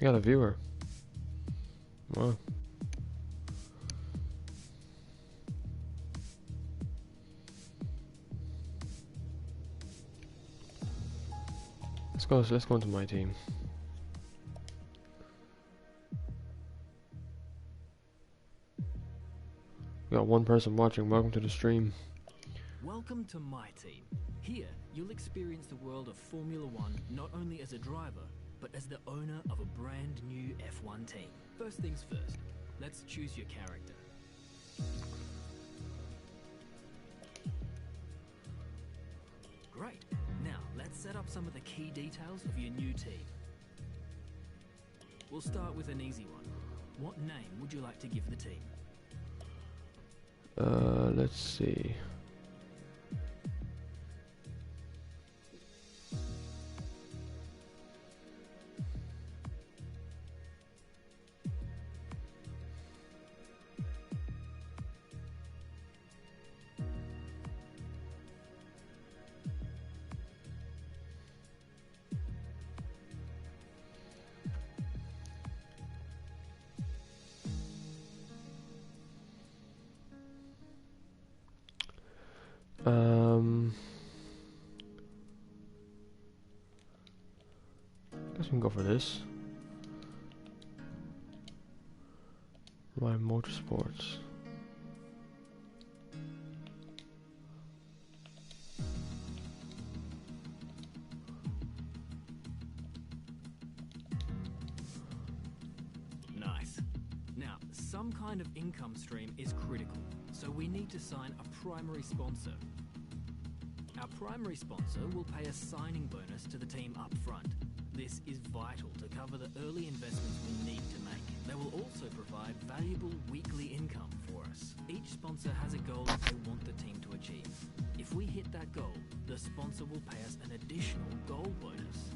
You got a viewer. Wow. Let's go into my team. We got one person watching. Welcome to the stream. Welcome to my team. Here, you'll experience the world of Formula One not only as a driver, but as the owner of a brand new F1 team. First things first, let's choose your character. Great. Now, let's set up some of the key details of your new team. We'll start with an easy one. What name would you like to give the team? Let's see. Guess we can go for this. Ryan Motorsports. Nice. Now, some kind of income stream is critical, so we need to sign a primary sponsor. Our primary sponsor will pay a signing bonus to the team up front. This is vital to cover the early investments we need to make. They will also provide valuable weekly income for us. Each sponsor has a goal that they want the team to achieve. If we hit that goal, the sponsor will pay us an additional goal bonus.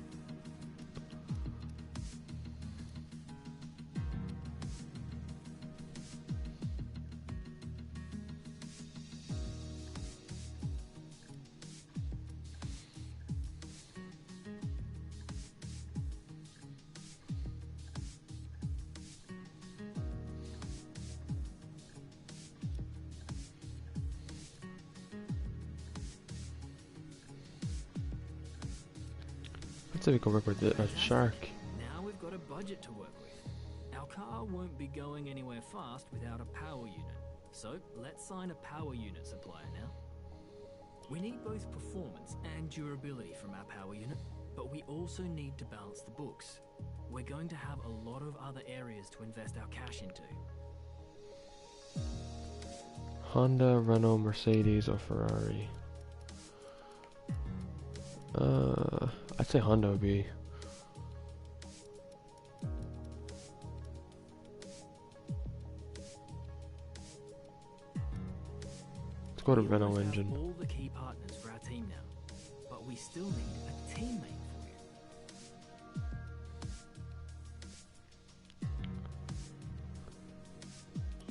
Let's see if we can work with a shark. Now we've got a budget to work with. Our car won't be going anywhere fast without a power unit. So let's sign a power unit supplier now. We need both performance and durability from our power unit, but we also need to balance the books. We're going to have a lot of other areas to invest our cash into. Honda, Renault, Mercedes, or Ferrari? I'd say Honda would be. Let's go to Renault We engine. have all the key partners for our team now, but we still need a teammate for you.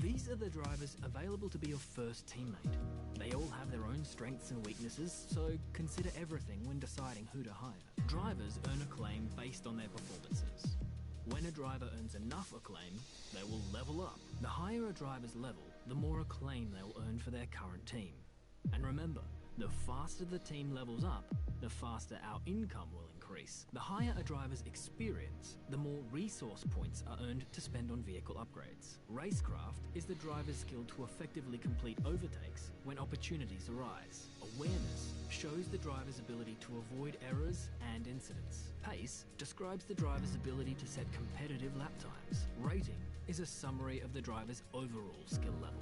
These are the drivers available to be your first teammate. They all have their own strengths and weaknesses, so consider everything when deciding who to hire. Drivers earn acclaim based on their performances. When a driver earns enough acclaim, they will level up. The higher a driver's level, the more acclaim they'll earn for their current team. And remember, the faster the team levels up, the faster our income will increase. The higher a driver's experience, the more resource points are earned to spend on vehicle upgrades. Racecraft is the driver's skill to effectively complete overtakes when opportunities arise. Awareness shows the driver's ability to avoid errors and incidents. Pace describes the driver's ability to set competitive lap times. Rating is a summary of the driver's overall skill level.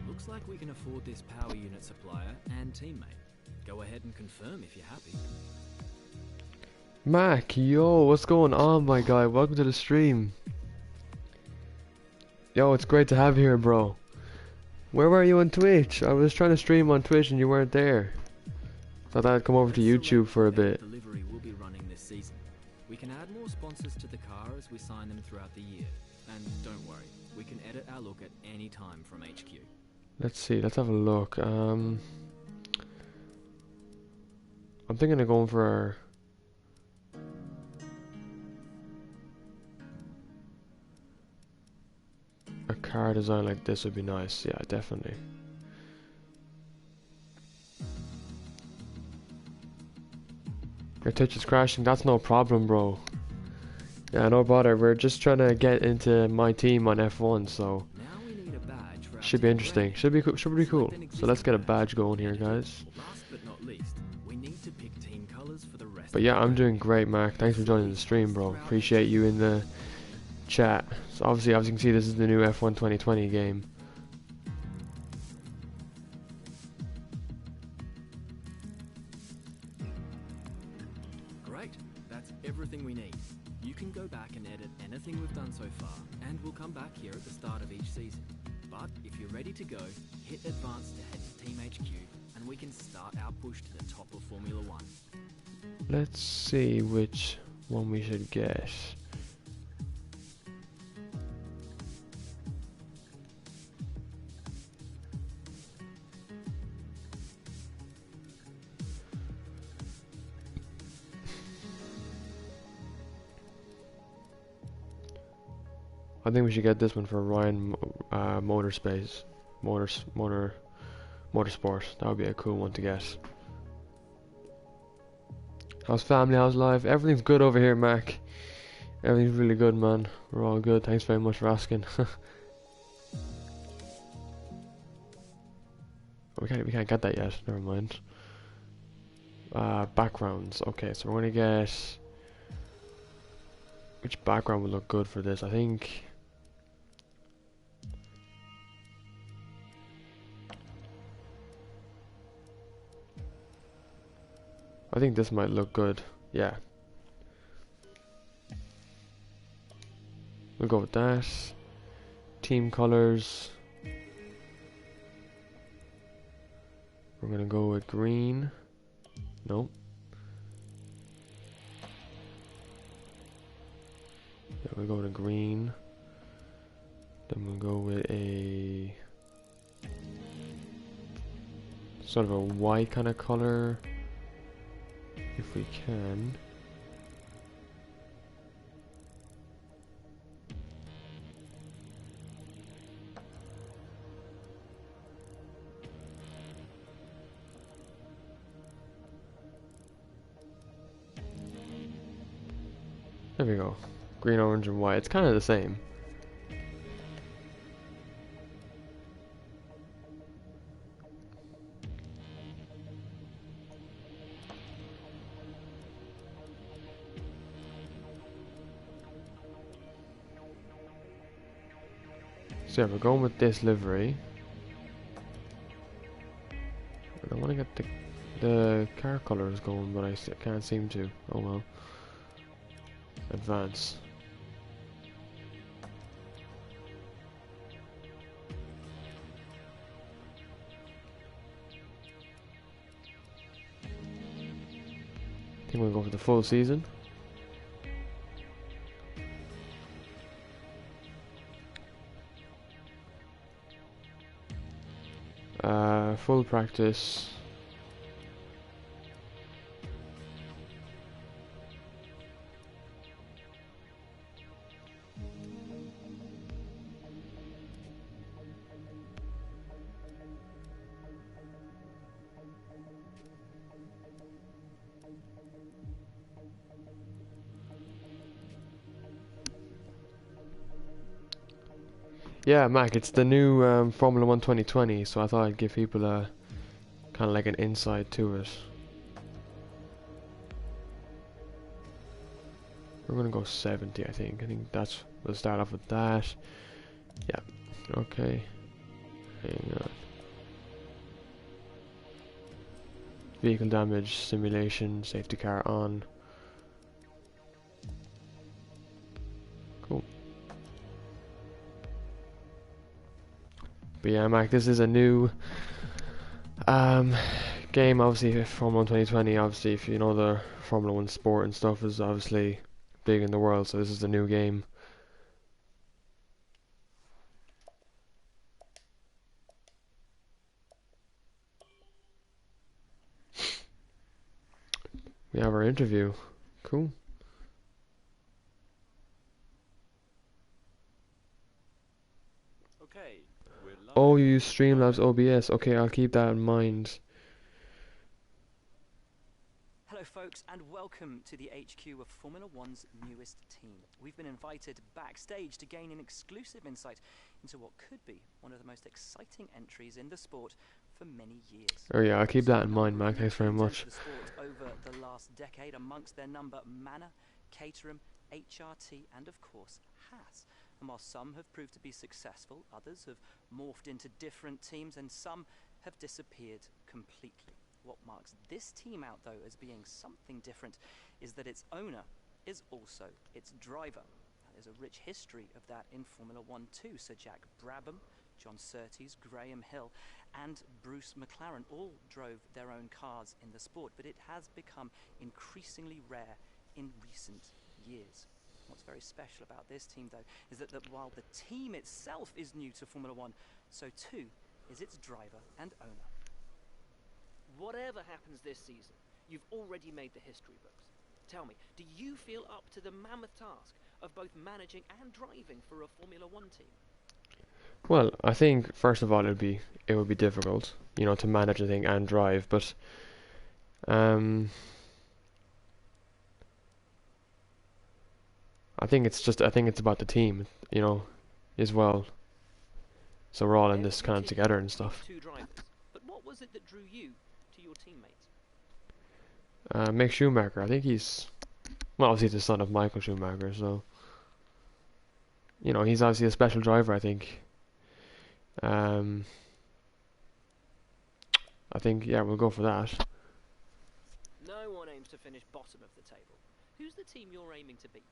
Looks like we can afford this power unit supplier and teammate. Go ahead and confirm if you're happy. Mac, yo, what's going on, my guy? Welcome to the stream. Yo, it's great to have you here, bro. Where were you on Twitch? I was trying to stream on Twitch and you weren't there. Thought I'd come over to YouTube for a bit. Delivery will be running this season. We can add more sponsors to the car as we sign them throughout the year. And don't worry, we can edit our look at any time from HQ. Let's see, let's have a look. I'm thinking of going for a car design like this would be nice. Yeah, definitely. Your Twitch is crashing. That's no problem, bro. Yeah, no bother. We're just trying to get into my team on F1, so Now we need a badge for our should be team interesting. brand. Should be cool. Should be cool. Select an So let's get a existing badge going here, guys. Last but not least, we need to pick team colors for the rest. But yeah, I'm doing great, Mark. Thanks for joining the stream, bro. Appreciate you in the chat. So obviously, as you can see, this is the new F1 2020 game. Great, that's everything we need. You can go back and edit anything we've done so far, and we'll come back here at the start of each season. But if you're ready to go, hit advance to head to Team HQ, and we can start our push to the top of Formula One. Let's see which one we should get. I think we should get this one for Ryan Motorsport. That would be a cool one to get. How's family? How's life? Everything's good over here, Mac. Everything's really good, man. We're all good. Thanks very much for asking. we can't get that yet. Never mind. Backgrounds. Okay, so we're gonna get which background would look good for this. I think. I think this might look good. Yeah. We'll go with that. Team colors. We're gonna go with green. Nope. Yeah, we'll go with a green. Then we'll go with a sort of a white kind of color. If we can. There we go. Green, orange, and white. It's kind of the same. So yeah, we're going with this livery. I want to get the car colors going, but I can't seem to. Oh well. Advance. I think we'll go for the full season. Full practice. Yeah, Mac, it's the new Formula 1 2020, so I thought I'd give people a kind of like an insight to it. We're gonna go 70, I think. We'll start off with that. Yeah, okay. Hang on. Vehicle damage, simulation, safety car on. Cool. But yeah, Mac, this is a new game, obviously. Formula 1 2020, obviously, if you know the Formula 1 sport and stuff is obviously big in the world, so this is the new game. We have our interview. Cool. Okay, we're live. Oh, you use Streamlabs OBS. Okay, I'll keep that in mind. Hello folks and welcome to the HQ of Formula One's newest team. We've been invited backstage to gain an exclusive insight into what could be one of the most exciting entries in the sport for many years. Oh yeah, I'll keep that in mind, Number of Mac. Thanks very teams much. entered the sport over the last decade, amongst their number Manor, Caterham, HRT and of course Haas. And while some have proved to be successful, others have morphed into different teams and some have disappeared completely. What marks this team out, though, as being something different is that its owner is also its driver. Now, there's a rich history of that in Formula One too. Sir Jack Brabham, John Surtees, Graham Hill and Bruce McLaren all drove their own cars in the sport, but it has become increasingly rare in recent years. What's very special about this team, though, is that while the team itself is new to Formula One, so too is its driver and owner. Whatever happens this season, you've already made the history books. Tell me, do you feel up to the mammoth task of both managing and driving for a Formula One team? Well, I think first of all it would be difficult, you know, to manage a thing and drive, but I think it's about the team, you know, as well. So we're all in this kind of together and stuff. Two drivers, but what was it that drew you to your teammates? Mick Schumacher, I think he's, well, obviously the son of Michael Schumacher, so, you know, he's obviously a special driver, I think. I think, yeah, we'll go for that. No one aims to finish bottom of the table. Who's the team you're aiming to beat?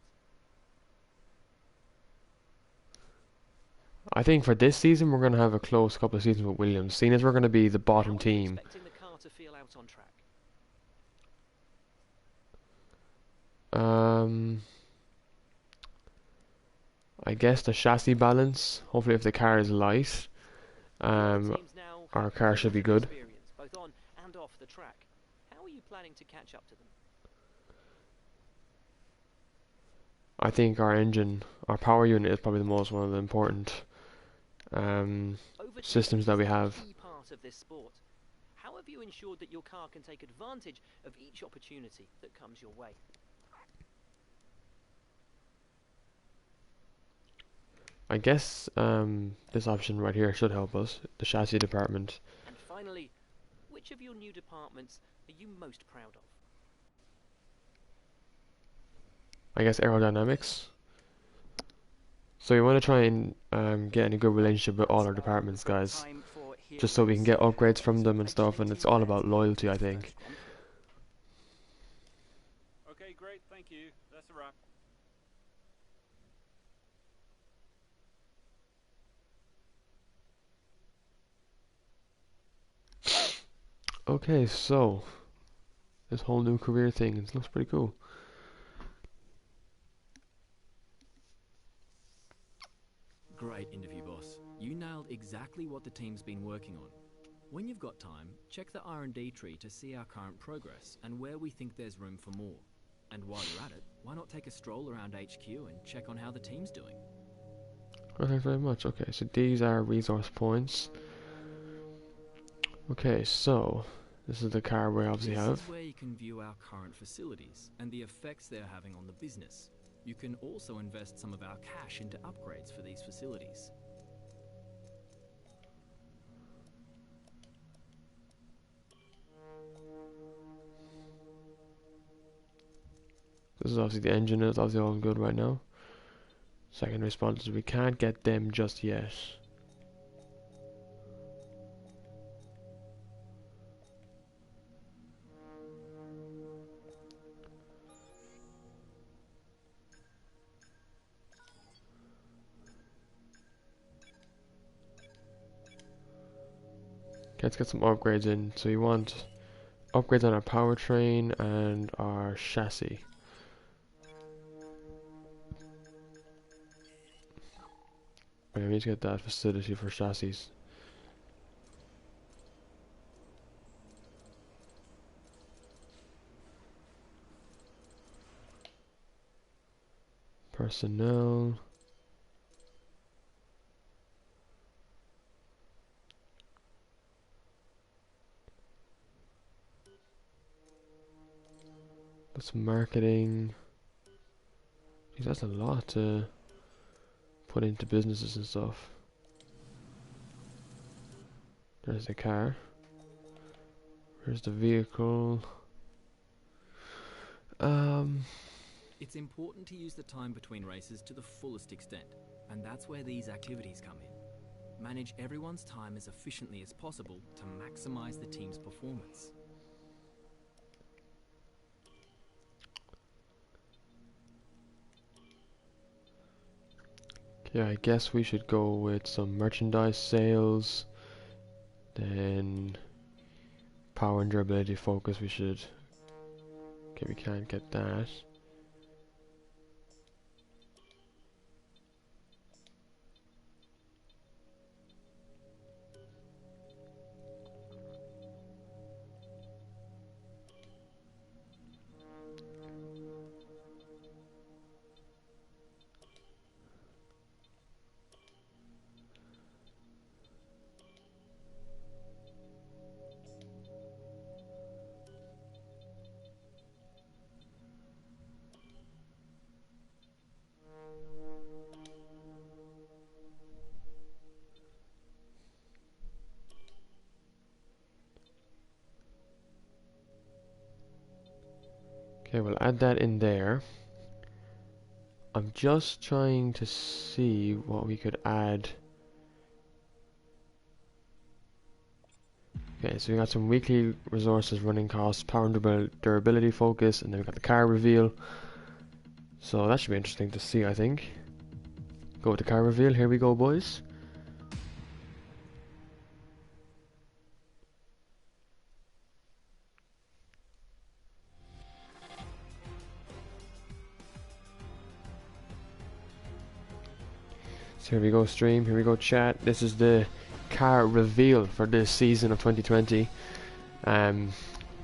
I think for this season we're going to have a close couple of seasons with Williams, seeing as we're going to be the bottom How are you team. expecting the car to feel out on track? I guess the chassis balance. Hopefully, if the car is light, Teams now our have car should be good. experience, both on and off the track. How are you planning to catch up to them? I think our engine, our power unit, is probably one of the important systems that we have. Key part of this sport. How have you ensured that your car can take advantage of each opportunity that comes your way? I guess this option right here should help us, the chassis department. And finally, which of your new departments are you most proud of? I guess aerodynamics. So we want to try and get in a good relationship with all our departments, guys, just so we can get upgrades from them and stuff, and it's all about loyalty, I think. Okay, great, thank you. That's a wrap. Okay, so this whole new career thing, it looks pretty cool. Great interview, boss. You nailed exactly what the team's been working on. When you've got time, check the R&D tree to see our current progress and where we think there's room for more. And while you're at it, why not take a stroll around HQ and check on how the team's doing? Oh, thanks very much. Okay, so these are resource points. Okay, so this is the car we obviously have. This is where you can view our current facilities and the effects they're having on the business. You can also invest some of our cash into upgrades for these facilities. This is obviously the engine, it's obviously all good right now. Second responses, we can't get them just yet. Okay, let's get some upgrades in. So you want upgrades on our powertrain and our chassis. Okay, we need to get that facility for chassis. Personnel. That's marketing. Jeez, that's a lot to put into businesses and stuff. There's the car. There's the vehicle. It's important to use the time between races to the fullest extent, and that's where these activities come in. Manage everyone's time as efficiently as possible to maximize the team's performance. Okay, I guess we should go with some merchandise sales. Then power and durability focus, we should. Okay, we can't get that. Okay, we'll add that in there. I'm just trying to see what we could add. Okay, so we got some weekly resources, running costs, power and durability focus, and then we got the car reveal. So that should be interesting to see, I think. Go with the car reveal. Here we go, boys. So here we go, stream. Here we go, chat. This is the car reveal for this season of 2020.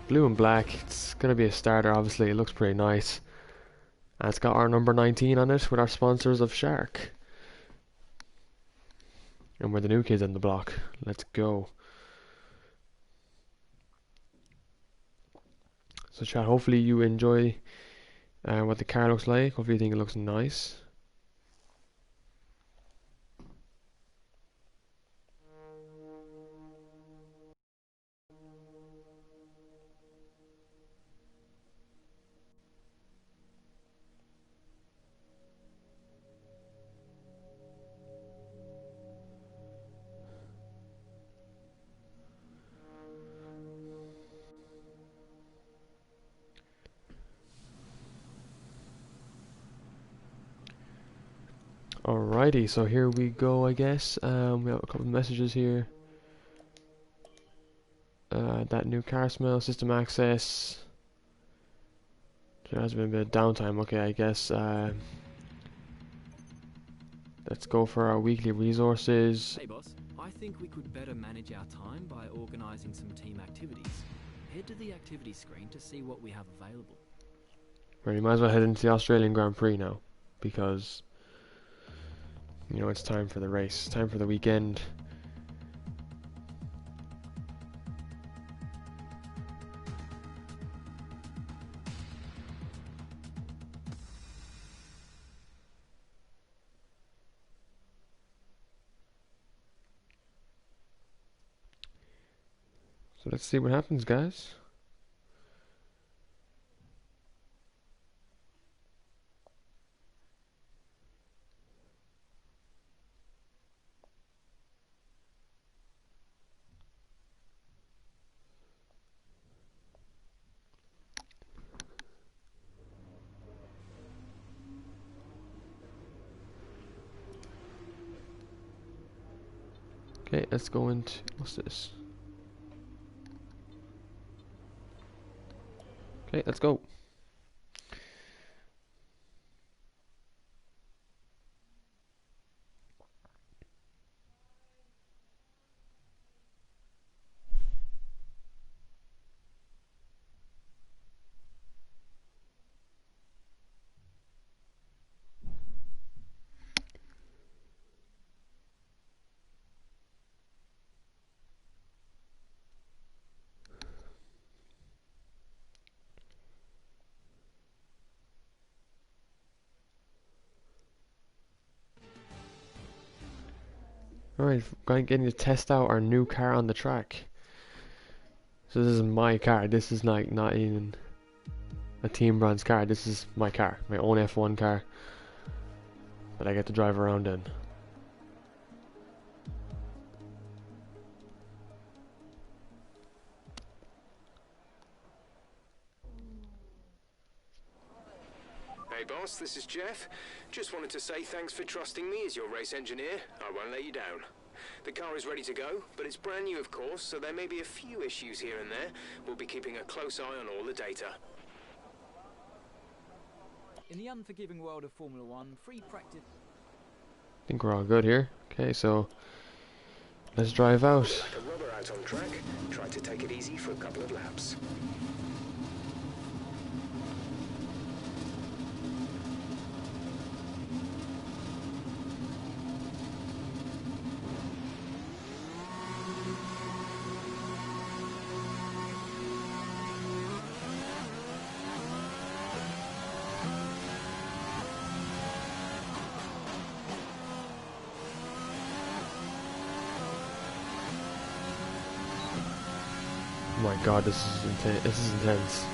Blue and black. It's gonna be a starter. Obviously, it looks pretty nice. And it's got our number 19 on it with our sponsors of Shark. And we're the new kids on the block. Let's go. So chat, hopefully you enjoy what the car looks like. Hopefully you think it looks nice. Alrighty, so here we go, I guess. We have a couple of messages here. That new car smell, system access. There has been a bit of downtime. Okay, I guess. Let's go for our weekly resources. Hey boss, I think we could better manage our time by organising some team activities. Head to the activity screen to see what we have available. Right, you might as well head into the Australian Grand Prix now, because you know it's time for the race, time for the weekend. So let's see what happens, guys. Okay, let's go into, what's this? Okay, let's go. Alright, getting to test out our new car on the track. So this is my car. This is like not even a Team Brand's car. This is my car, my own F1 car that I get to drive around in. Hey boss, this is Jeff. Just wanted to say thanks for trusting me as your race engineer. I won't let you down. The car is ready to go, but it's brand new of course, so there may be a few issues here and there. We'll be keeping a close eye on all the data. In the unforgiving world of Formula One, free practice. I think we're all good here. Okay, so let's drive out. Like a rubber out on track. Try to take it easy for a couple of laps. Oh my god, this is intense. This is intense.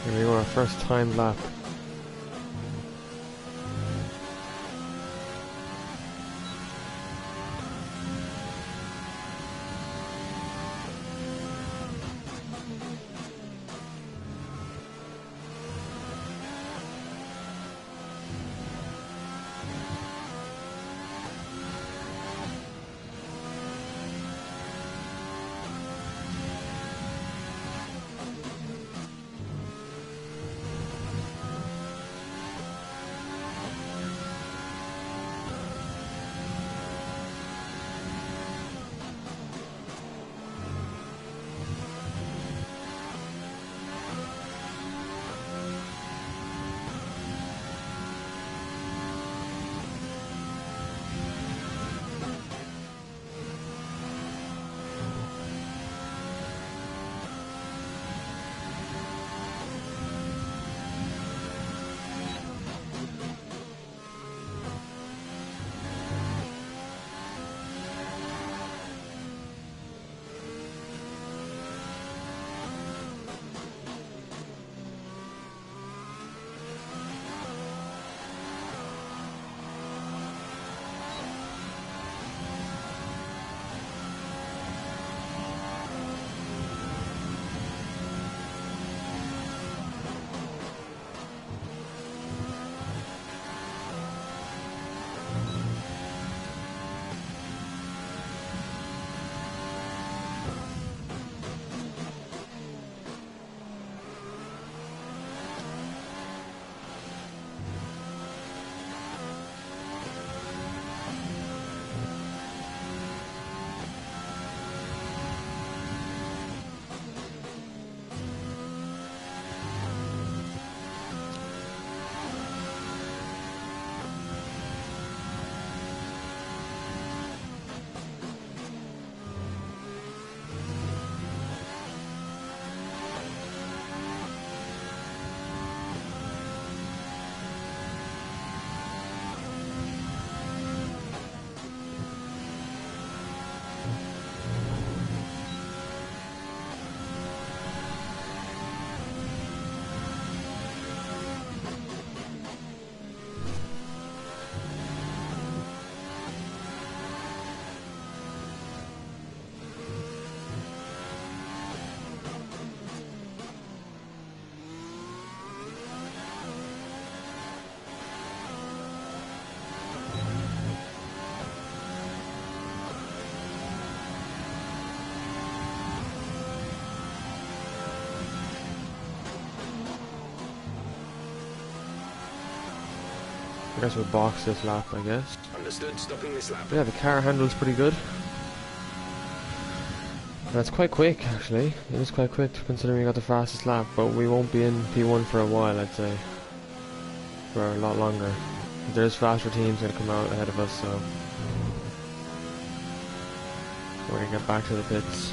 Here we go, our first time lap. I guess we'll box this lap, I guess. Understood, stopping this lap. But yeah, the car handles pretty good. And it's quite quick, actually. It is quite quick considering we got the fastest lap, but we won't be in P1 for a while, I'd say. For a lot longer. There's faster teams gonna come out ahead of us, so we're gonna get back to the pits.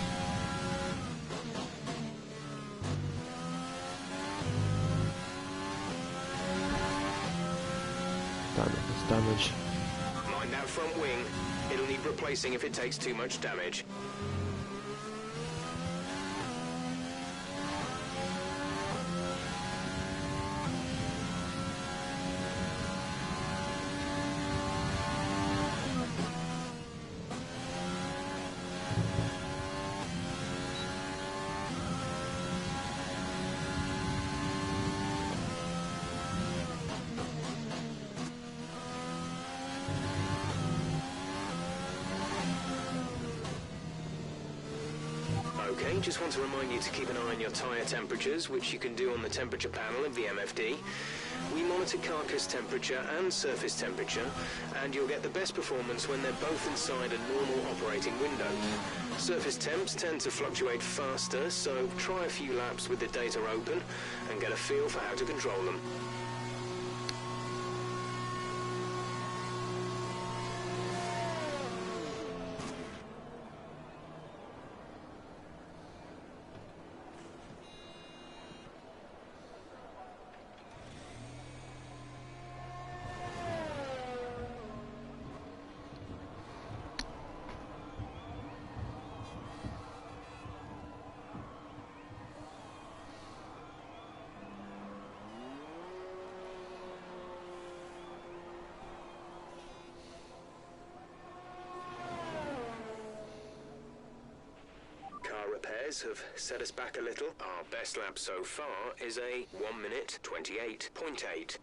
Damn it, it's damage. Mind that front wing. It'll need replacing if it takes too much damage. Okay, just want to remind you to keep an eye on your tyre temperatures, which you can do on the temperature panel of the MFD. We monitor carcass temperature and surface temperature, and you'll get the best performance when they're both inside a normal operating window. Surface temps tend to fluctuate faster, so try a few laps with the data open and get a feel for how to control them. Repairs have set us back a little. Our best lap so far is a 1 minute 28.8.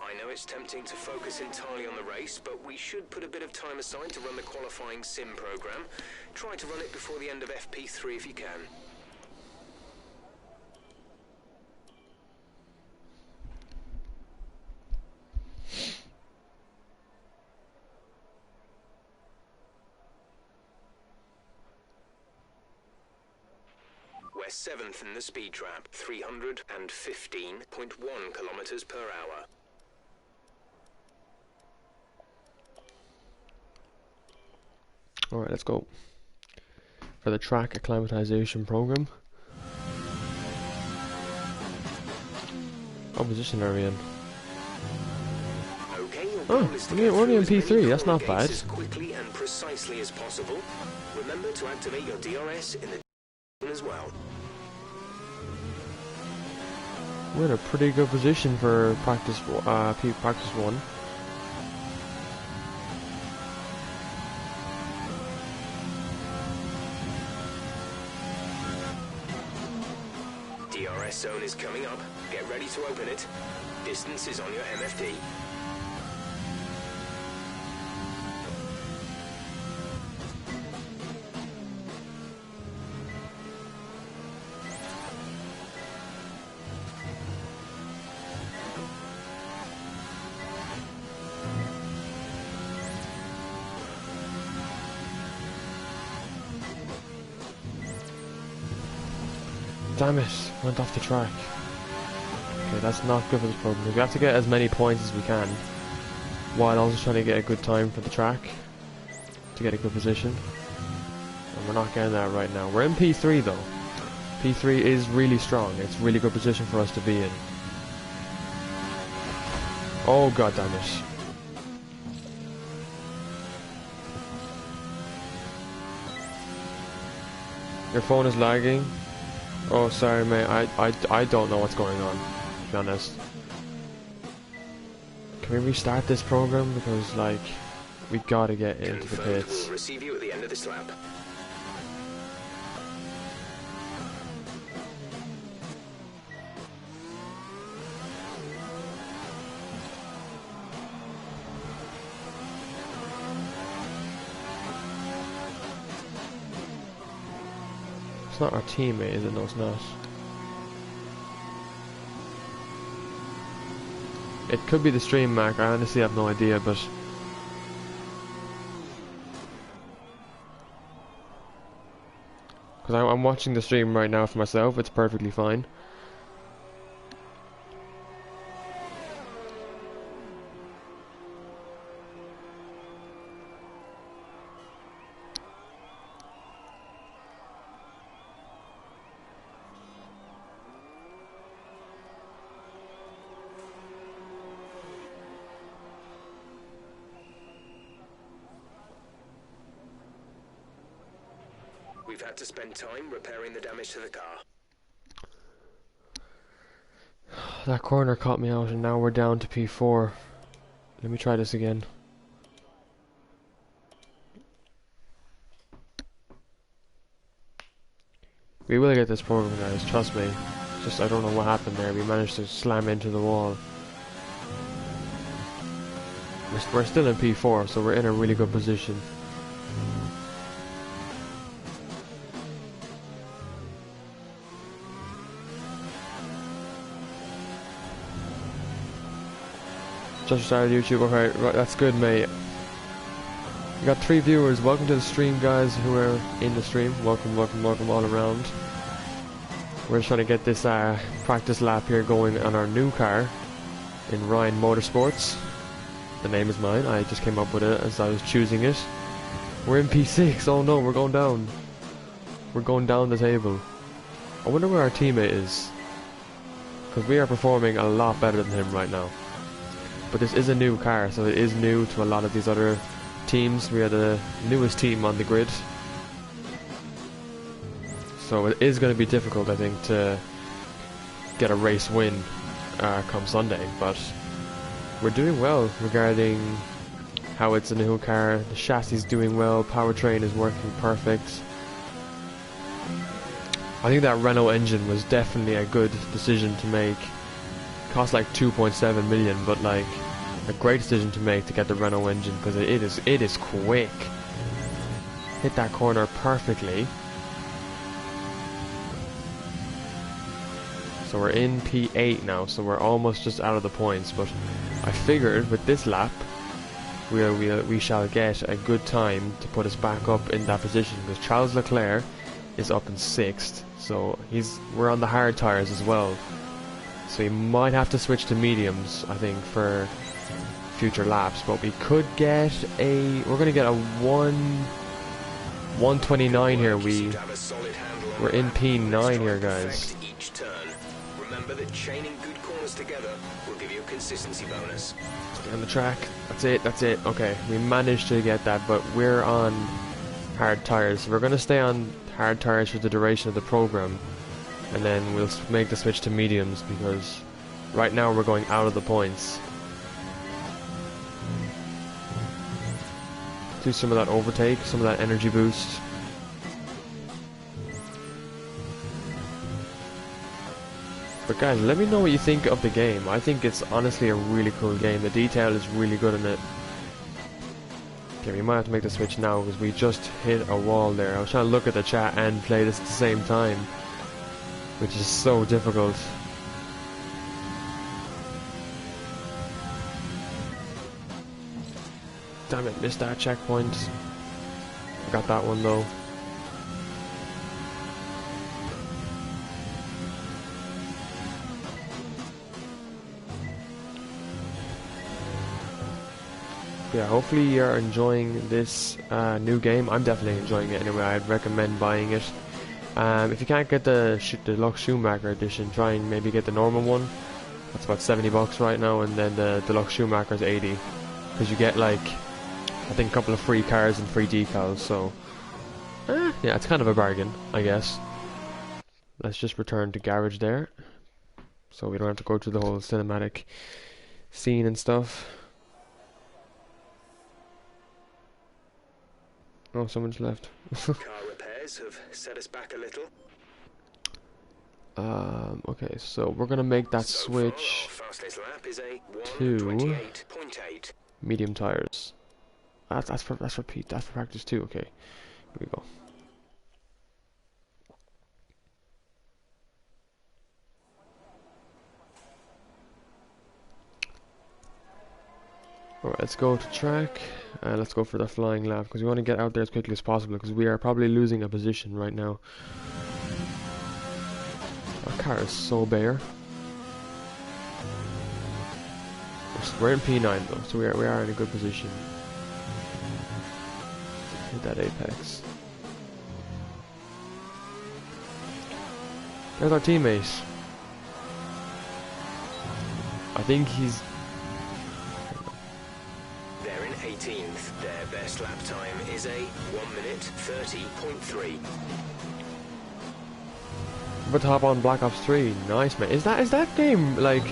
I know it's tempting to focus entirely on the race, but we should put a bit of time aside to run the qualifying sim program. Try to run it before the end of FP3 if you can. We're 7th in the speed trap, 315.1 kilometers per hour. Alright, let's go. For the track acclimatization program. What position are we in? Okay, Oh, we're only in P3, that's not bad. As quickly and precisely as possible. Remember to activate your DRS in the as well. We're in a pretty good position for practice practice 1. DRS zone is coming up. Get ready to open it. Distance is on your MFD. Damn it, went off the track. Okay, that's not good for this program. We have to get as many points as we can, while also trying to get a good time for the track, to get a good position. And we're not getting that right now. We're in P3 though. P3 is really strong. It's a really good position for us to be in. Oh god damn it. Your phone is lagging. Oh, sorry, mate. I don't know what's going on, to be honest. Can we restart this program? Because, like, we gotta get into the Confirmed. pits. We'll receive you at the end of this lap. It's not our teammate, is it? No, it's not. It could be the stream mark, I honestly have no idea, but... Because I'm watching the stream right now for myself, it's perfectly fine. We've had to spend time repairing the damage to the car. That corner caught me out and now we're down to P4. Let me try this again. We will get this program, guys, trust me. Just I don't know what happened there. We managed to slam into the wall. We're still in P4, so we're in a really good position. Just started YouTube, okay, right, that's good, mate. We got 3 viewers. Welcome to the stream, guys who are in the stream. Welcome, welcome, welcome all around. We're just trying to get this practice lap here going on our new car in Ryan Motorsports. The name is mine. I just came up with it as I was choosing it. We're in P6. Oh no, we're going down. We're going down the table. I wonder where our teammate is. Because we are performing a lot better than him right now. But this is a new car, so it is new to a lot of these other teams. We are the newest team on the grid. So it is going to be difficult, I think, to get a race win come Sunday. But we're doing well regarding how it's a new car. The chassis is doing well. Powertrain is working perfect. I think that Renault engine was definitely a good decision to make. Cost like 2.7 million, but like a great decision to make to get the Renault engine because it is quick. Hit that corner perfectly. So we're in P8 now, so we're almost just out of the points. But I figured with this lap, we shall get a good time to put us back up in that position because Charles Leclerc is up in 6th, so we're on the hard tires as well. So you might have to switch to mediums, I think, for future laps. But we could get we're going to get a 129 here. We're in P9 here, guys. Each turn. Remember that chaining good corners together will give you a consistency bonus. Stay on the track. That's it. That's it. Okay, we managed to get that, but we're on hard tires. We're going to stay on hard tires for the duration of the program. And then we'll make the switch to mediums because right now we're going out of the points. Do some of that overtake, some of that energy boost. But guys, let me know what you think of the game. I think it's honestly a really cool game. The detail is really good in it. Okay, we might have to make the switch now because we just hit a wall there. I was trying to look at the chat and play this at the same time, which is so difficult. Damn it, missed that checkpoint. Got that one though. Yeah, hopefully you're enjoying this new game. I'm definitely enjoying it anyway. I'd recommend buying it. If you can't get the Deluxe Schumacher edition, try and maybe get the normal one. That's about 70 bucks right now, and then the Deluxe Schumacher is 80. Because you get like, I think a couple of free cars and free decals, so yeah, it's kind of a bargain, I guess. Let's just return to garage there, so we don't have to go through the whole cinematic scene and stuff. Oh, someone's left. Car repairs have set us back a little. Okay, so we're gonna make that So far, our switch fastest lap is a to 1:28.8. medium tires. That's for Pete. That's for practice too. Okay, here we go. Alright, let's go to track. Let's go for the flying lap because we want to get out there as quickly as possible because we are probably losing a position right now. Our car is so bare. We're in P9 though, so we are in a good position. Hit that apex. There's our teammate. I think he's... They're in 18th. Their best lap time is a 1:30.3. We're top on Black Ops 3. Nice, man. Is that game like...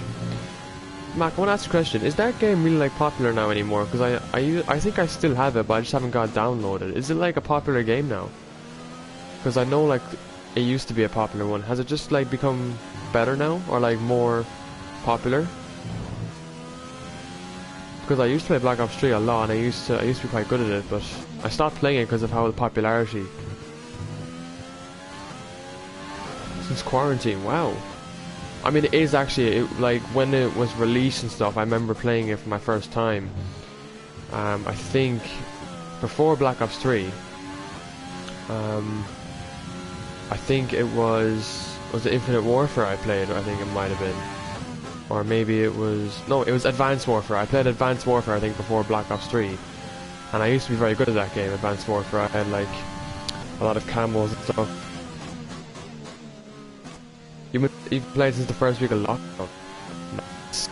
Mac, I want to ask a question. Is that game really like popular now anymore? Because I think I still have it, but I just haven't got it downloaded. Is it like a popular game now? Because I know like it used to be a popular one. Has it just like become better now, or like more popular? Because I used to play Black Ops 3 a lot, and I used to be quite good at it, but I stopped playing it because of how the popularity. Since quarantine, wow. I mean, it is actually, like, when it was released and stuff, I remember playing it for my first time. I think before Black Ops 3, I think it was it Infinite Warfare I played, I think it might have been. Or maybe it was, no, it was Advanced Warfare. I played Advanced Warfare, I think, before Black Ops 3. And I used to be very good at that game, Advanced Warfare. I had, like, a lot of camos and stuff. You've played since the first week of lockdown. Nice.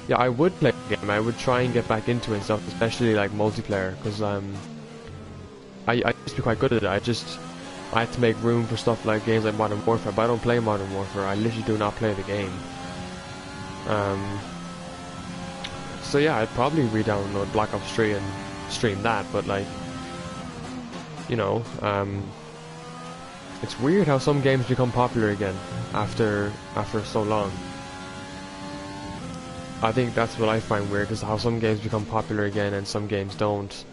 Yeah, I would play the game. I would try and get back into it and stuff, especially like multiplayer, because I used to be quite good at it. I had to make room for stuff like games like Modern Warfare, but I don't play Modern Warfare. I literally do not play the game. So yeah, I'd probably re-download Black Ops 3 and stream that, but like, you know, it's weird how some games become popular again after so long. I think that's what I find weird, is how some games become popular again and some games don't.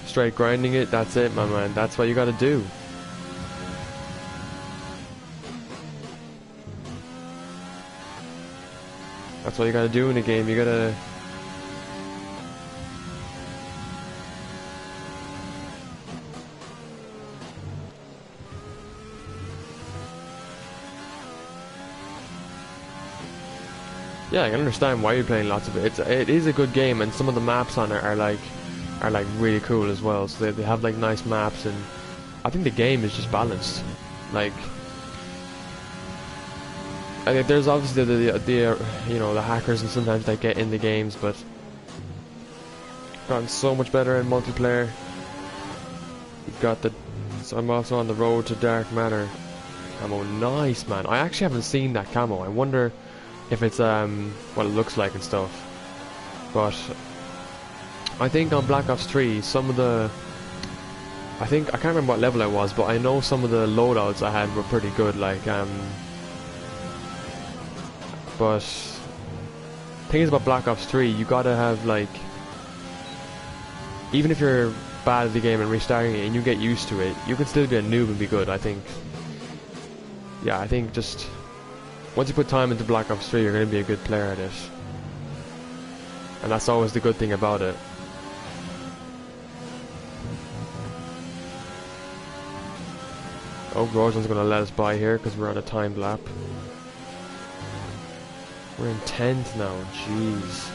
Straight grinding it, that's it, my man. That's what you gotta do. That's what you gotta do in a game. You gotta... Yeah, I can understand why you're playing lots of it. It is a good game, and some of the maps on it are like really cool as well. So they have like nice maps, and I think the game is just balanced. Like, I think there's obviously the you know, the hackers and sometimes they get in the games, but gotten so much better in multiplayer. You've got the... So I'm also on the road to Dark Matter camo. Nice, man. I actually haven't seen that camo. I wonder if it's what it looks like and stuff. But I think on Black Ops 3, some of the... I can't remember what level I was, but I know some of the loadouts I had were pretty good, like but thing is about Black Ops 3, you gotta have like, even if you're bad at the game and restarting it and you get used to it, you can still be a noob and be good, I think. Yeah, I think just once you put time into Black Ops 3, you're gonna be a good player at it. And that's always the good thing about it. Oh, Grosjean's gonna let us by here because we're on a timed lap. We're in 10th now, jeez.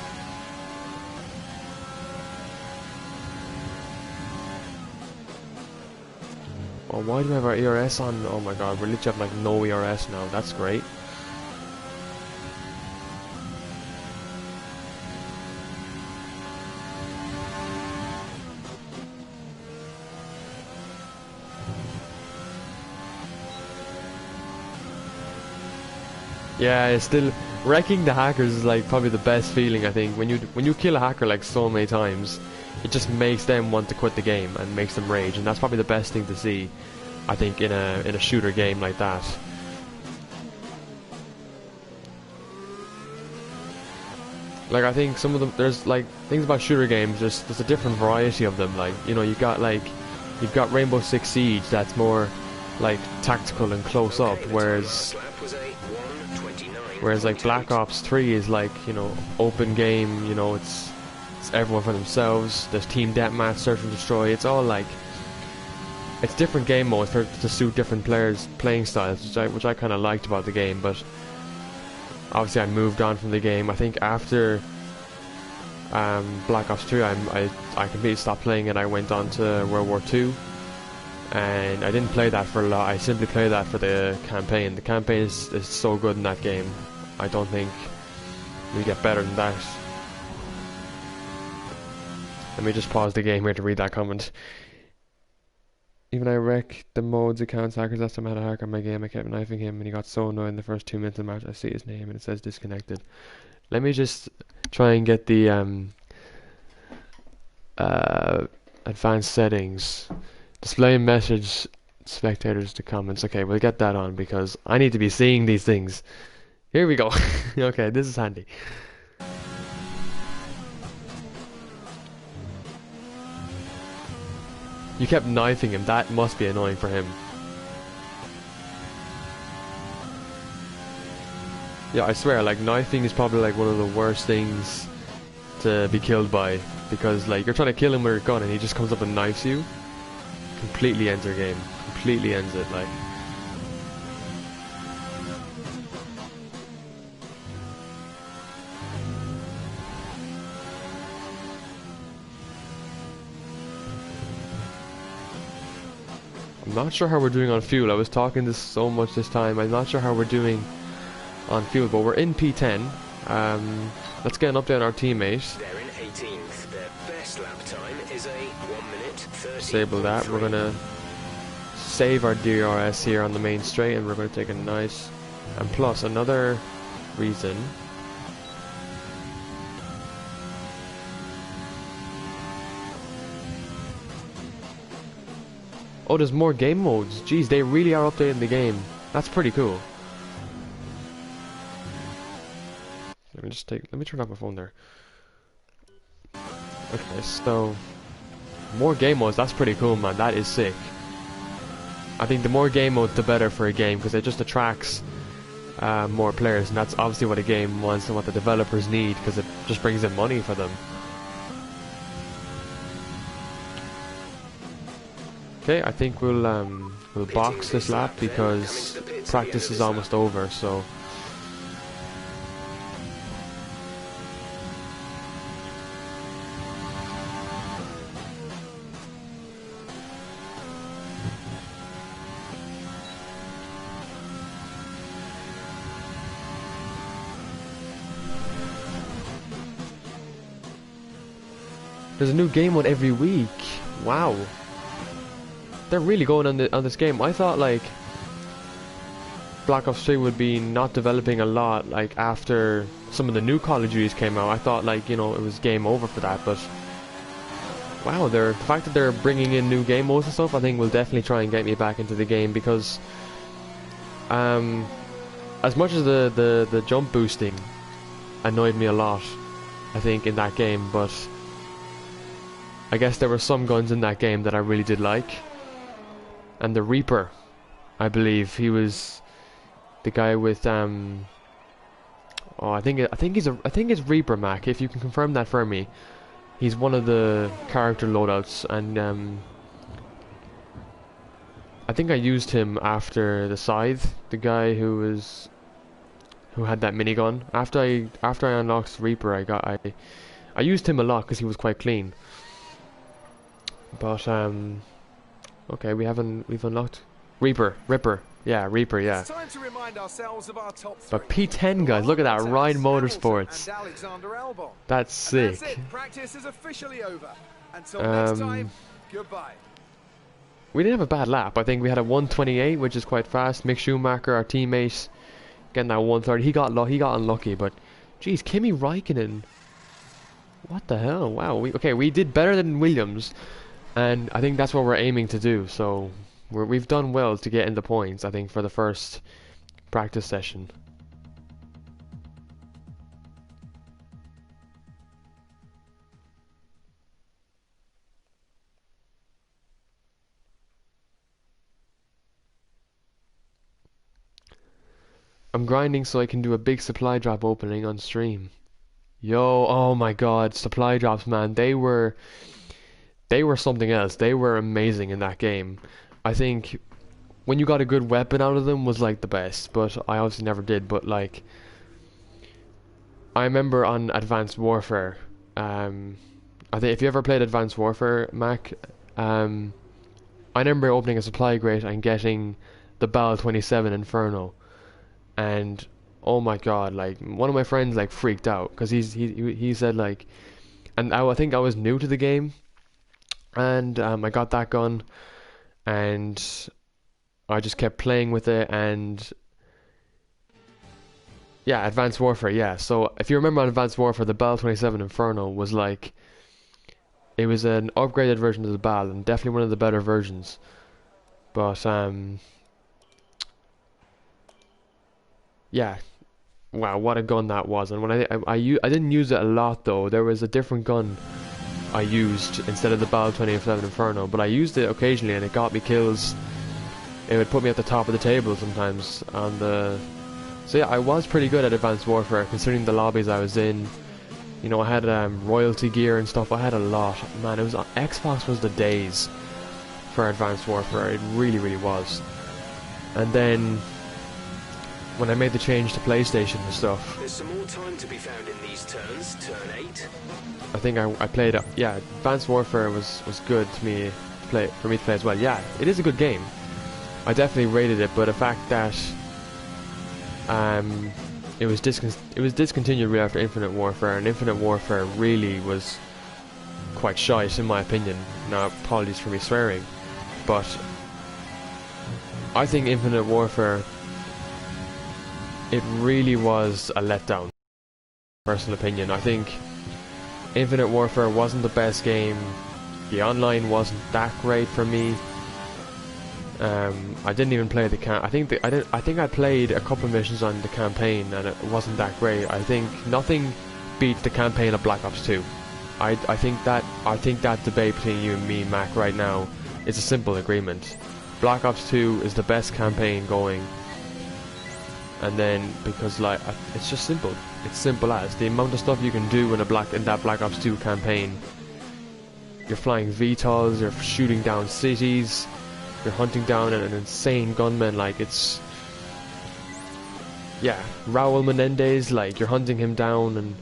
Oh, why do we have our ERS on? Oh my god, we literally have like no ERS now, that's great. Yeah, it's still wrecking the hackers is like probably the best feeling. I think when you kill a hacker like so many times, it just makes them want to quit the game and makes them rage, and that's probably the best thing to see. I think in a shooter game like that. Like I think some of them, there's like things about shooter games. There's a different variety of them. Like you've got Rainbow Six Siege that's more like tactical and close up, whereas like Black Ops 3 is like open game. It's everyone for themselves. There's team deathmatch, search and destroy. It's all like it's different game modes to suit different players' playing styles, which I kind of liked about the game. But obviously I moved on from the game. I think after Black Ops 3 I completely stopped playing it. I went on to World War 2, and I didn't play that for a lot. I simply played that for the campaign. The campaign is so good in that game. I don't think we get better than that. Let me just pause the game here to read that comment. Even I wreck the modes accounts hackers. Last time I had a hacker on my game, I kept knifing him and he got so annoyed in the first 2 minutes of the match. I see his name and it says disconnected. Let me just try and get the advanced settings. Display message spectators to comments. Okay, we'll get that on because I need to be seeing these things. Here we go. Okay, this is handy. You kept knifing him. That must be annoying for him. Yeah, I swear, like knifing is probably like one of the worst things to be killed by, because like you're trying to kill him with your gun and he just comes up and knifes you. Completely ends your game. Completely ends it. Like. I'm not sure how we're doing on fuel. I was talking this so much this time. I'm not sure how we're doing on fuel, but we're in P10. Let's get an update on our teammate. They're in 18th. Their best lap time is a 1 minute 30. Disable that. We're gonna save our DRS here on the main straight, and we're gonna take a nice. And plus another reason. Oh, there's more game modes. Jeez, they really are updating the game. That's pretty cool. Let me turn off my phone there. Okay, so more game modes. That's pretty cool, man. That is sick. I think the more game modes, the better for a game, because it just attracts more players, and that's obviously what a game wants and what the developers need, because it just brings in money for them. Okay, I think we'll box this lap because practice is almost over, so. There's a new game mode every week. Wow. They're really going on this game. I thought like Black Ops 3 would be not developing a lot like after some of the new Call of Duties came out. I thought like it was game over for that, but wow, the fact that they're bringing in new game modes and stuff, I think will definitely try and get me back into the game, because as much as the jump boosting annoyed me a lot, I think, in that game, but I guess there were some guns in that game that I really did like. And the Reaper, I believe he was the guy with oh, I think it's Reaper, Mac. If you can confirm that for me, he's one of the character loadouts, and I think I used him after the Scythe, the guy who had that minigun. After I unlocked Reaper, I used him a lot because he was quite clean. But okay, we've unlocked Ripper, yeah. It's time to remind ourselves of our top three. But P10, guys, look at that, Ryan Motorsports. And Alexander Albon. That's sick. And that's it. Practice is officially over. Until next time, goodbye. We didn't have a bad lap. I think we had a 1:28, which is quite fast. Mick Schumacher, our teammate, getting that 130. He got unlucky, but geez, Kimi Räikkönen. What the hell? Wow. We did better than Williams, and I think that's what we're aiming to do. So we've done well to get in the points, I think, for the first practice session. I'm grinding so I can do a big supply drop opening on stream. Yo, oh my god, supply drops, man. They were something else. They were amazing in that game. I think when you got a good weapon out of them was like the best, but I obviously never did. But like, I remember on Advanced Warfare, I think if you ever played Advanced Warfare, Mac, I remember opening a supply crate and getting the BAL 27 Inferno, and oh my god, like one of my friends like freaked out because he said like, and I think I was new to the game, and I got that gun, and I just kept playing with it, and yeah, Advanced Warfare, yeah. So if you remember on Advanced Warfare, the BAL 27 Inferno was like, it was an upgraded version of the BAL, and definitely one of the better versions. But yeah, wow, what a gun that was. And when I didn't use it a lot though. There was a different gun I used instead of the BAL 27 Inferno, but I used it occasionally and it got me kills. It would put me at the top of the table sometimes on the... So yeah, I was pretty good at Advanced Warfare considering the lobbies I was in. You know, I had royalty gear and stuff. I had a lot. Man, it was Xbox was the days for Advanced Warfare. It really, really was. And then when I made the change to PlayStation and stuff, There's some more time to be found in these turns. Turn 8. I think I played. Yeah, Advanced Warfare was good to me to play, for me to play as well. Yeah, it is a good game. I definitely rated it, but the fact that it was discontinued right after Infinite Warfare, and Infinite Warfare really was quite shite in my opinion. Now, apologies for me swearing, but I think Infinite Warfare, it really was a letdown. Personal opinion. I think Infinite Warfare wasn't the best game. The online wasn't that great for me. I didn't even play the I think I played a couple of missions on the campaign and it wasn't that great. I think nothing beat the campaign of Black Ops 2. I think that debate between you and me, Mac, right now is a simple agreement. Black Ops 2 is the best campaign going. And then because like it's just simple. It's simple as the amount of stuff you can do in that Black Ops 2 campaign. You're flying VTOLs, you're shooting down cities. You're hunting down an insane gunman, like it's... Yeah, Raul Menendez, like you're hunting him down and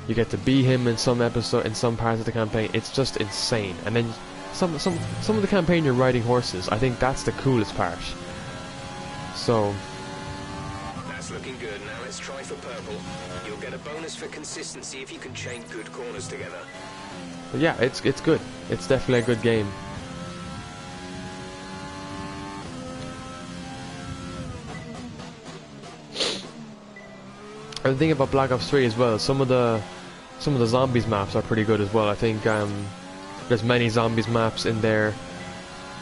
you get to be him in some episode, in some parts of the campaign. It's just insane. And then some of the campaign you're riding horses. I think that's the coolest part. So... That's looking good. Now let's try for purple. You'll get a bonus for consistency if you can chain good corners together. But yeah, it's good. It's definitely a good game. And the thing about Black Ops 3 as well, some of the zombies maps are pretty good as well. I think there's many zombies maps in there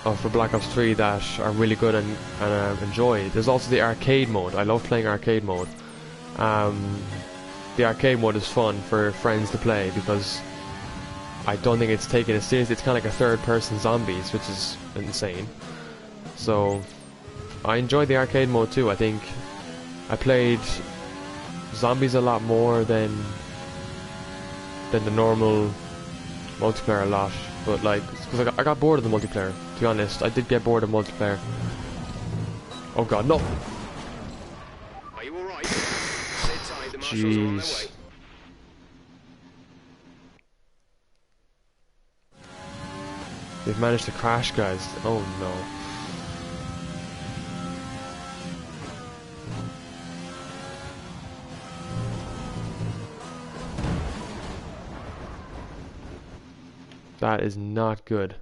for Black Ops 3 that are really good and enjoy. There's also the arcade mode. I love playing arcade mode. The arcade mode is fun for friends to play because I don't think it's taken as serious. It's kind of like a third-person zombies, which is insane. So I enjoyed the arcade mode too. I think I played zombies a lot more than the normal multiplayer a lot, but like because I got bored of the multiplayer. To be honest, I did get bored of multiplayer. Oh god, no! Are you alright? Sit tight, the marshals are on their Jeez. way. They've managed to crash, guys. Oh no. That is not good.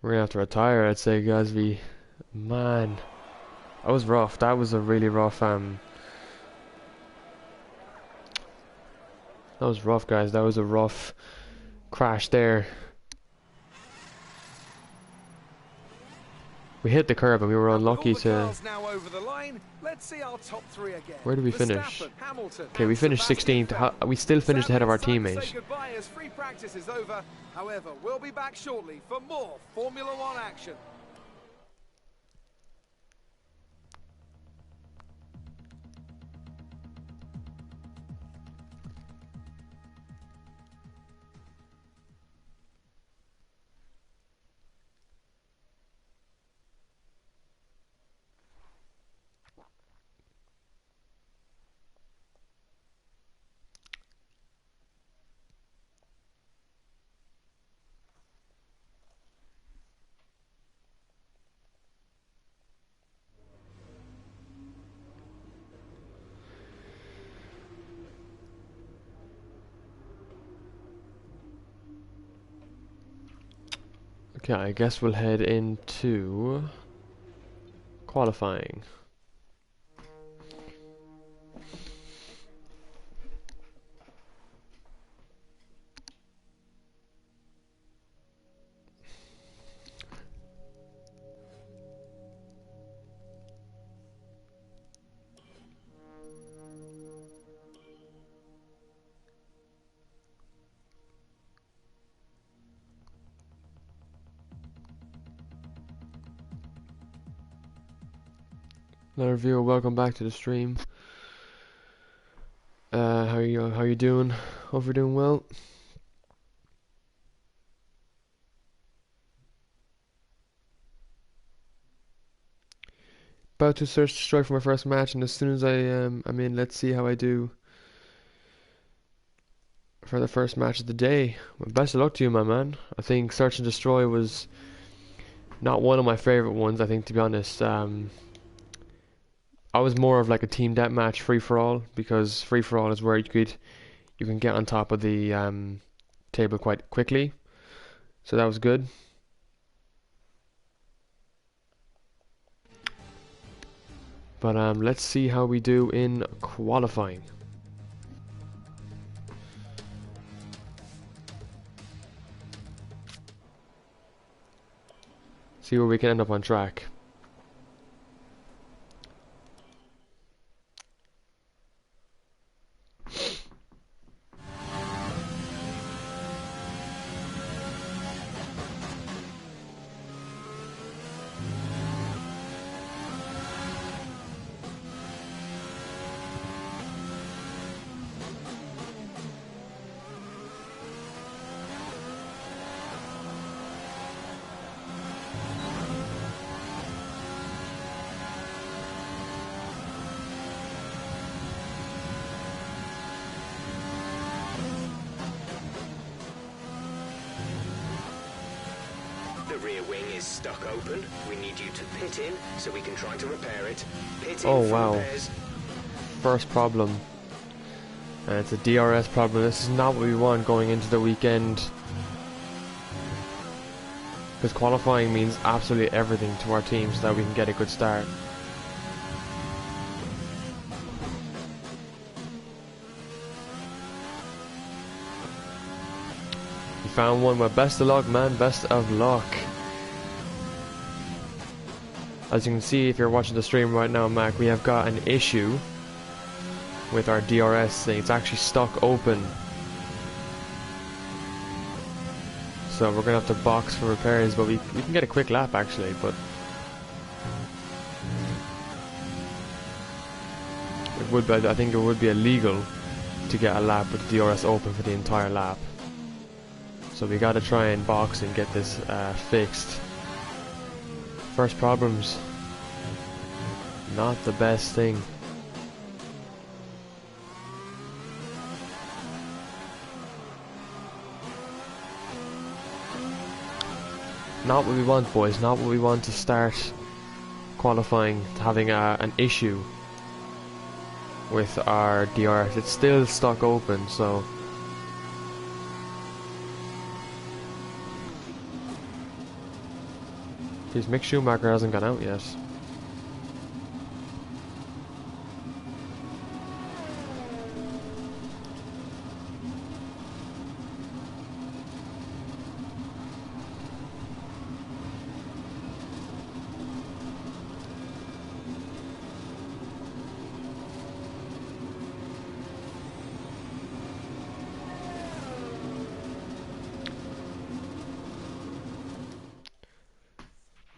We're gonna have to retire, I'd say, guys. Man. That was rough. That was a really rough that was rough, guys. That was a rough crash there. We hit the curb and we were unlucky to... Now over the line, let's see our top three again. Where did we finish? Verstappen, Hamilton, Okay, we and finished Sebastian 16th. Vettel. We still finished ahead of our Sadly, it's time to teammate. say goodbye as free practice is over. However, we'll be back shortly for more Formula One action. Okay, I guess we'll head into qualifying. Another viewer, welcome back to the stream. How you doing? Hope you're doing well. About to search strike for my first match, and as soon as I'm in, let's see how I do for the first match of the day. Well, best of luck to you, my man. I think Search and Destroy was not one of my favorite ones. I think, to be honest, I was more of like a team deathmatch free for all, because free for all is where you can get on top of the table quite quickly. So that was good. But let's see how we do in qualifying. See where we can end up on track. The rear wing is stuck open. We need you to pit in so we can try to repair it. Pit in Oh, for wow. repairs. First problem. And it's a DRS problem. This is not what we want going into the weekend. Because qualifying means absolutely everything to our team so that we can get a good start. You found one. Well, best of luck, man. Best of luck. As you can see, if you're watching the stream right now, Mac, we have got an issue with our DRS thing. It's actually stuck open. So we're gonna have to box for repairs, but we can get a quick lap actually, but it would be, I think it would be illegal to get a lap with the DRS open for the entire lap. So we gotta try and box and get this fixed. First problems, not the best thing. Not what we want, boys. Not what we want to start qualifying, having an issue with our DRS. It's still stuck open, so geez, Mick Schumacher hasn't gone out yet.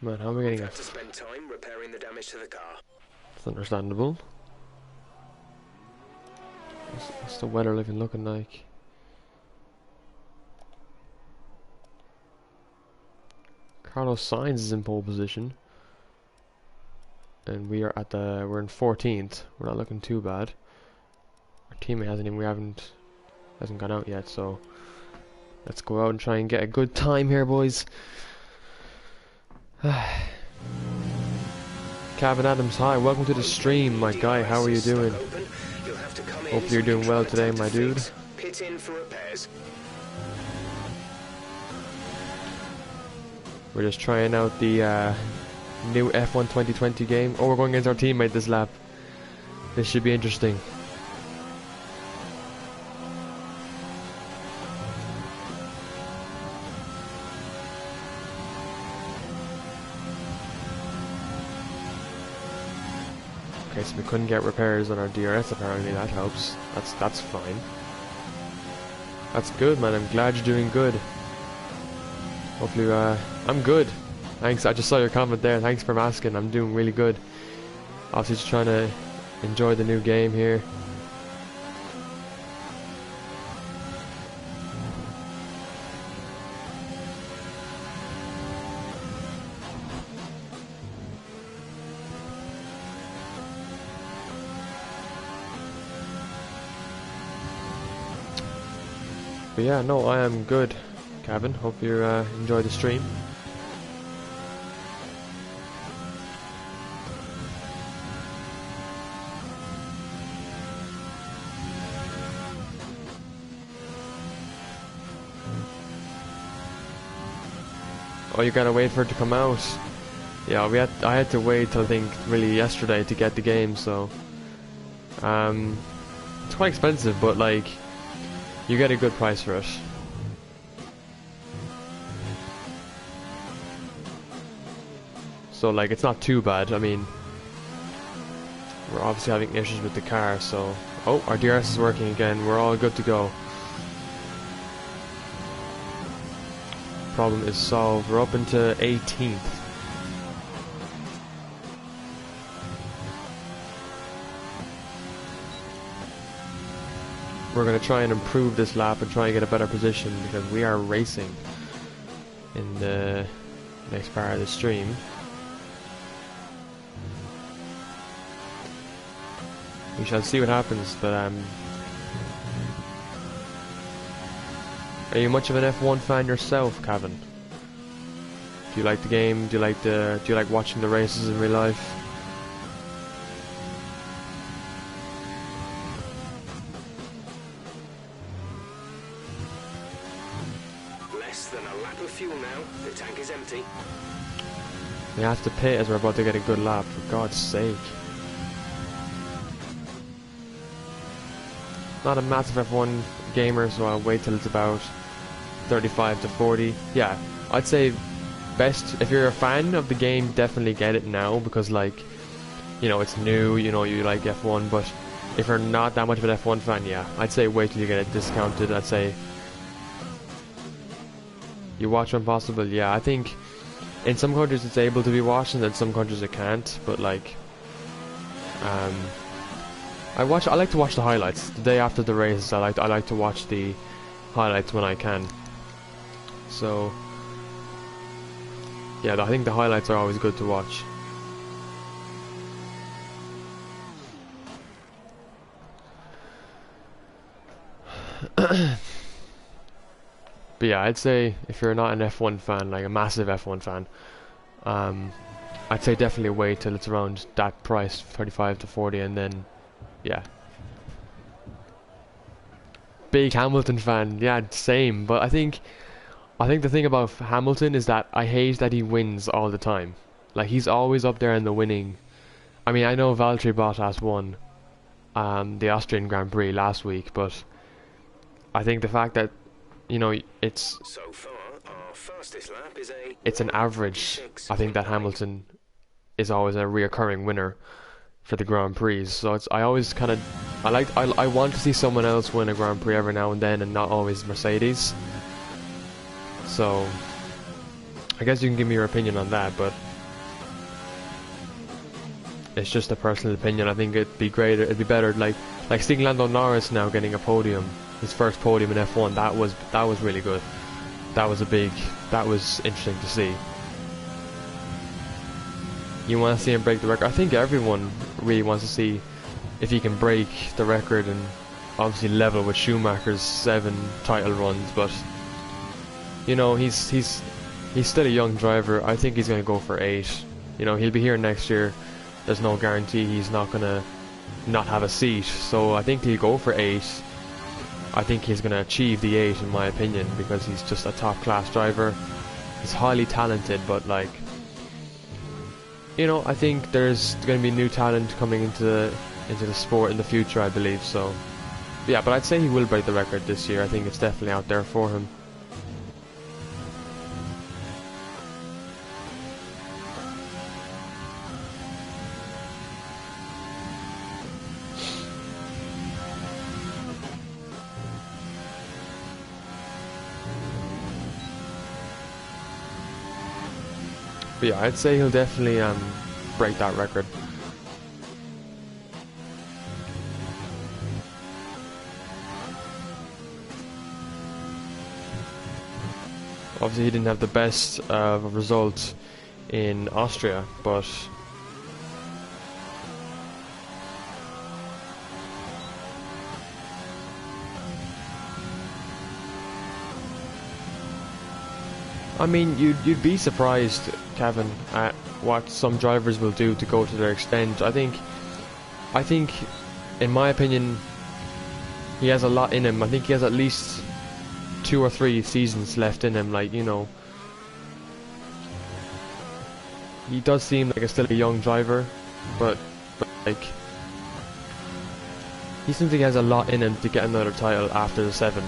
Man, how are we getting We've a... had to spend time repairing the damage to the car. It's understandable. What's the weather even looking like? Carlos Sainz is in pole position. And we're in 14th. We're not looking too bad. Our teammate hasn't gone out yet, so let's go out and try and get a good time here, boys. Kevin Adams, hi, welcome to the stream, my guy. How are you doing? Hopefully you're doing well today, my dude. Pit in for repairs. We're just trying out the new F1 2020 game. Oh, we're going against our teammate this lap. This should be interesting. Okay, so we couldn't get repairs on our DRS apparently. That helps. That's fine. That's good, man. I'm glad you're doing good. Hopefully, I'm good. Thanks. I just saw your comment there. Thanks for asking. I'm doing really good. Obviously, just trying to enjoy the new game here. But yeah, no, I am good, Kevin. Hope you enjoy the stream. Oh, you gotta wait for it to come out. Yeah, I had to wait till I think really yesterday to get the game, so it's quite expensive, but like you get a good price for it. So like it's not too bad. I mean, we're obviously having issues with the car, so oh, our DRS is working again. We're all good to go. Problem is solved. We're up into 18th. We're going to try and improve this lap and try and get a better position because we are racing in the next part of the stream. We shall see what happens, but are you much of an F1 fan yourself, Kevin? Do you like the game? Do you like watching the races in real life? Less than a lap of fuel now. The tank is empty. We have to pit as we're about to get a good lap, for God's sake. Not a massive F1 gamer, so I'll wait till it's about 35 to 40. Yeah, I'd say best, if you're a fan of the game, definitely get it now, because like, you know, it's new, you know, you like F1, but if you're not that much of an F1 fan, yeah, I'd say wait till you get it discounted. I'd say you watch when possible. Yeah, I think in some countries it's able to be watched and in some countries it can't, but like I like to watch the highlights the day after the races. I like to watch the highlights when I can. So yeah, I think the highlights are always good to watch. But yeah, I'd say if you're not an F1 fan, like a massive F1 fan, I'd say definitely wait till it's around that price, 35 to 40, and then yeah. Big Hamilton fan, yeah, same. But I think the thing about Hamilton is that I hate that he wins all the time. Like, he's always up there in the winning. I mean, I know Valtteri Bottas won the Austrian Grand Prix last week, but I think the fact that, you know, it's So far, our fastest lap is it's an average. I think that Hamilton is always a reoccurring winner for the Grand Prix. So it's, I always kind of, I want to see someone else win a Grand Prix every now and then, and not always Mercedes. So I guess you can give me your opinion on that, but it's just a personal opinion. I think it'd be greater, it'd be better, like seeing Lando Norris now getting a podium, his first podium in F1. That was really good. That was interesting to see. You want to see him break the record. I think everyone really wants to see if he can break the record and obviously level with Schumacher's 7 title runs. But you know, he's still a young driver. I think he's going to go for 8. You know, he'll be here next year. There's no guarantee he's not going to not have a seat. So I think he'll go for 8. I think he's going to achieve the 8 in my opinion, because he's just a top class driver. He's highly talented, but like, you know, I think there's going to be new talent coming into the sport in the future, I believe. So yeah, but I'd say he will break the record this year. I think it's definitely out there for him. But yeah, I'd say he'll definitely break that record. Obviously he didn't have the best result in Austria, but I mean, you'd be surprised, Kevin, at what some drivers will do to go to their extent. I think, in my opinion, he has a lot in him. I think he has at least 2 or 3 seasons left in him. Like, you know, he does seem like still a young driver, but like, he seems like he has a lot in him to get another title after the 7.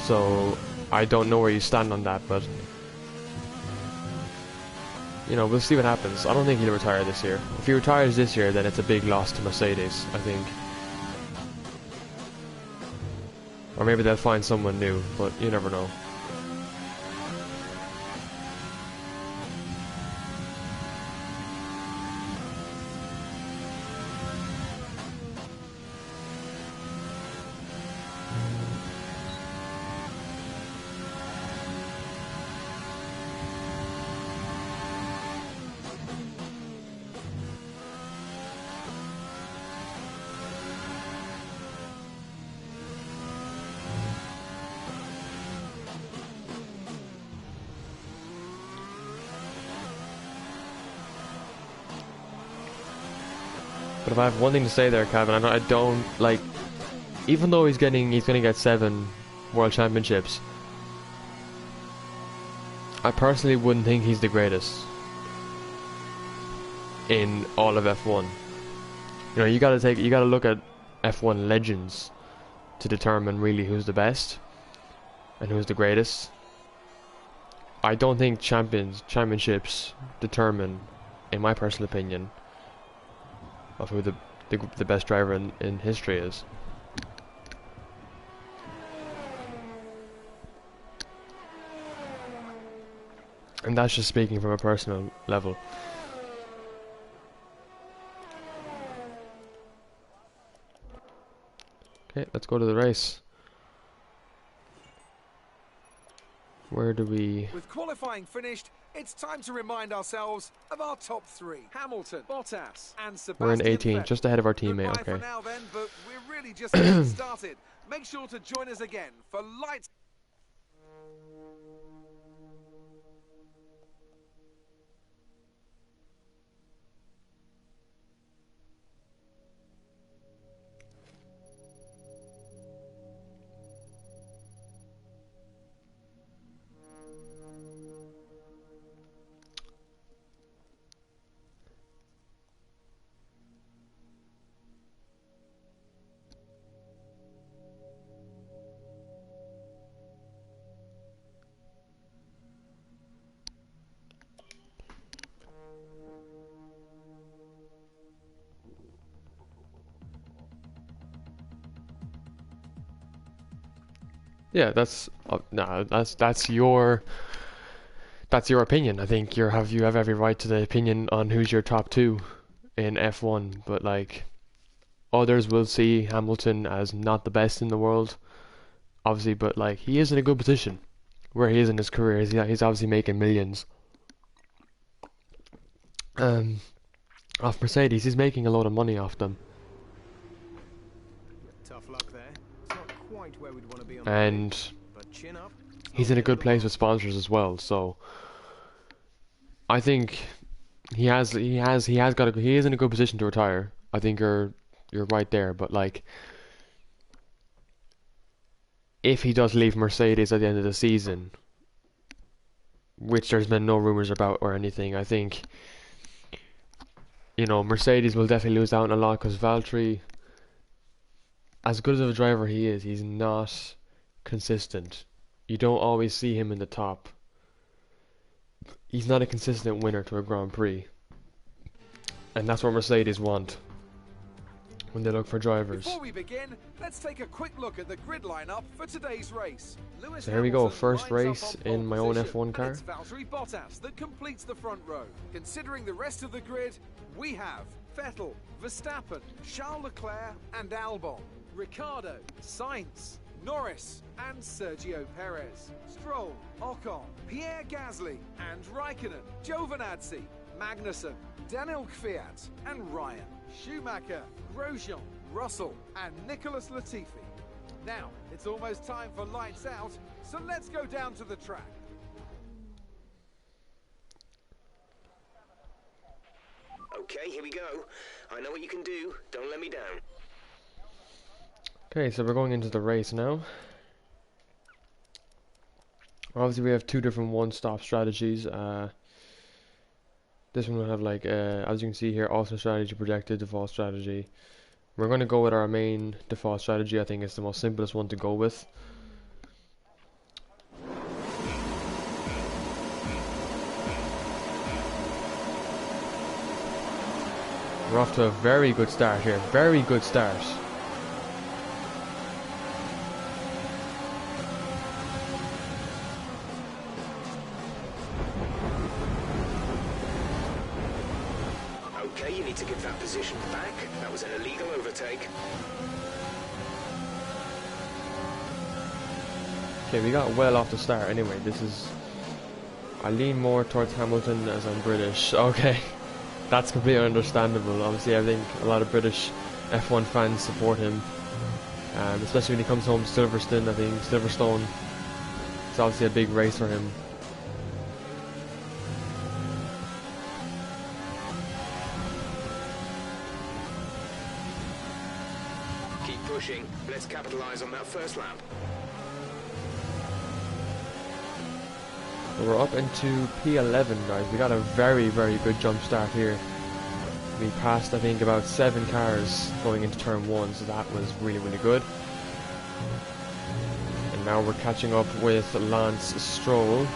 So I don't know where you stand on that, but you know, we'll see what happens. I don't think he'll retire this year. If he retires this year, then it's a big loss to Mercedes, I think. Or maybe they'll find someone new, but you never know. But if I have one thing to say there, Kevin, I don't like, even though he's gonna get 7 World Championships, I personally wouldn't think he's the greatest in all of F1. You know, you gotta look at F1 legends to determine really who's the best and who's the greatest. I don't think championships determine, in my personal opinion, of who the best driver in history is. And that's just speaking from a personal level. Okay, let's go to the race. Where do we... With qualifying finished, it's time to remind ourselves of our top 3. Hamilton, Bottas, and Sebastian We're in 18, Vettel. just ahead of our teammate, Goodbye okay. for now then, but we're really just getting started. Make sure to join us again for lights. Yeah, that's your opinion. I think you have every right to the opinion on who's your top 2 in F1, but like others will see Hamilton as not the best in the world, obviously, but like he is in a good position where he is in his career. He's obviously making millions. Off Mercedes, he's making a lot of money off them. Tough luck there. It's not quite where we'd want to be on And the pitch, but chin up. he's in a good place with sponsors as well, so I think he is in a good position to retire. I think you're right there, but like if he does leave Mercedes at the end of the season, which there's been no rumors about or anything, I think, you know, Mercedes will definitely lose out on a lot, because Valtteri, as good as a driver he is, he's not consistent. You don't always see him in the top. He's not a consistent winner to a Grand Prix. And that's what Mercedes want when they look for drivers. Before we begin, let's take a quick look at the grid lineup for today's race. Lewis So here we go, Hamilton first lines up race on pole in my own position, F1 and car. it's Valtteri Bottas that completes the front row. Considering the rest of the grid, we have Vettel, Verstappen, Charles Leclerc and Albon, Ricciardo, Sainz, Norris and Sergio Perez, Stroll, Ocon, Pierre Gasly and Raikkonen, Giovinazzi, Magnussen, Daniel Kvyat and Ryan, Schumacher, Grosjean, Russell and Nicholas Latifi. Now, it's almost time for lights out, so let's go down to the track. Okay, here we go. I know what you can do. Don't let me down. Okay, so we're going into the race now. Obviously we have two different one-stop strategies. This one will have like, as you can see here, alternate strategy, projected, default strategy. We're going to go with our main default strategy. I think it's the most simplest one to go with. We're off to a very good start here. Very good start. Okay, you need to give that position back. That was an illegal overtake. Okay, we got well off the start anyway. This is... I lean more towards Hamilton as I'm British. Okay, that's completely understandable. Obviously, I think a lot of British F1 fans support him. Especially when he comes home to Silverstone, I think Silverstone. It's obviously a big race for him. Keep pushing. Let's capitalize on that first lap. We're up into P11, guys. We got a very, very good jump start here. We passed, I think, about 7 cars going into turn 1, so that was really, really good. And now we're catching up with Lance Stroll.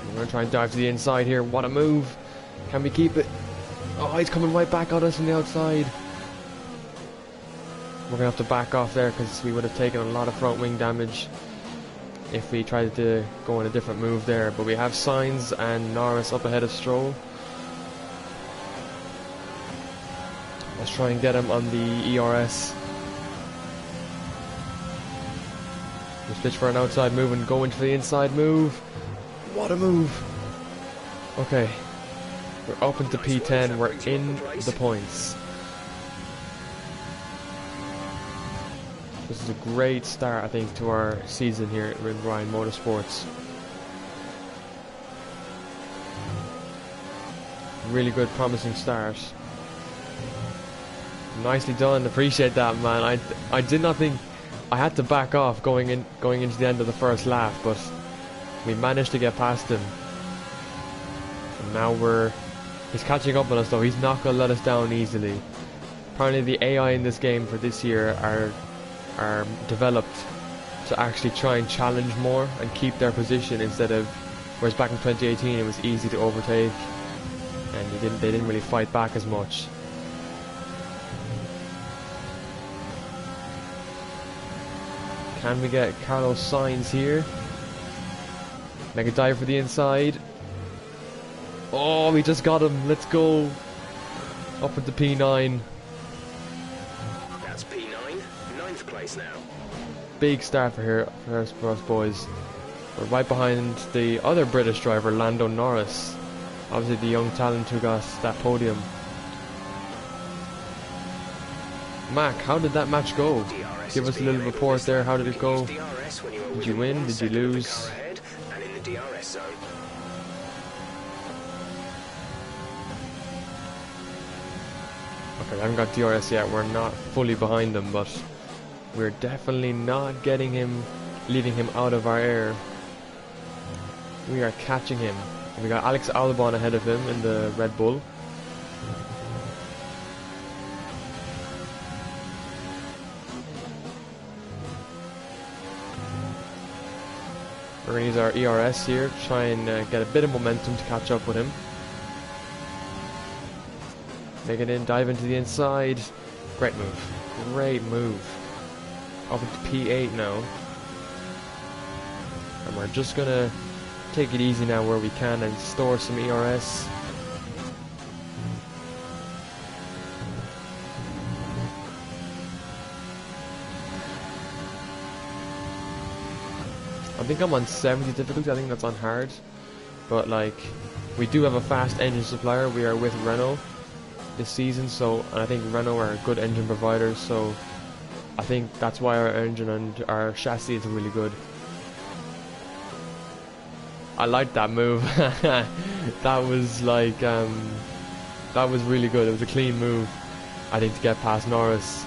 We're going to try and dive to the inside here. What a move! Can we keep it? Oh, he's coming right back at us from the outside. We're going to have to back off there because we would have taken a lot of front wing damage if we tried to go on a different move there. But we have Sainz and Norris up ahead of Stroll. Let's try and get him on the ERS. We switch for an outside move and go into the inside move. What a move! Okay, we're up into P10. We're in the points. This is a great start, I think, to our season here at Ryan Motorsports. Really good, promising start. Nicely done. Appreciate that, man. I did not think I had to back off going into the end of the first lap, but we managed to get past him. And now he's catching up on us, though. He's not going to let us down easily. Apparently, the AI in this game for this year are developed to actually try and challenge more and keep their position instead of, whereas back in 2018 it was easy to overtake and they didn't really fight back as much. Can we get Carlos Sainz here? Make a dive for the inside. Oh, we just got him. Let's go. Up at the P9. That's P9, ninth place now. Big start for us boys. We're right behind the other British driver, Lando Norris. Obviously the young talent who got that podium. Mac, how did that match go? DRS Give us a little report there. How did it go? Did you win? Did you lose? And in the DRS zone. Okay, I haven't got DRS yet. We're not fully behind him, but we're definitely not getting him, leaving him out of our air. We are catching him. We got Alex Albon ahead of him in the Red Bull. We're going to use our ERS here, try and get a bit of momentum to catch up with him. Make it in, dive into the inside. Great move. Great move. Up into P8 now. And we're just going to take it easy now where we can and store some ERS. I think I'm on 70 difficulty. I think that's on hard. But like, we do have a fast engine supplier. We are with Renault this season, so and I think Renault are a good engine providers, so I think that's why our engine and our chassis is really good. I like that move. That was like that was really good. It was a clean move, I think, to get past Norris.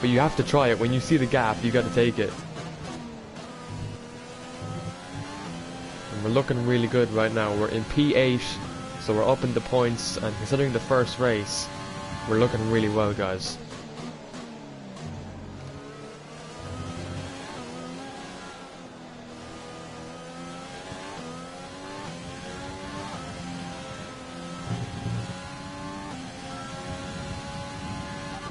But you have to try it. When you see the gap, you got to take it. And we're looking really good right now. We're in P8, so we're up in the points, and considering the first race, we're looking really well, guys.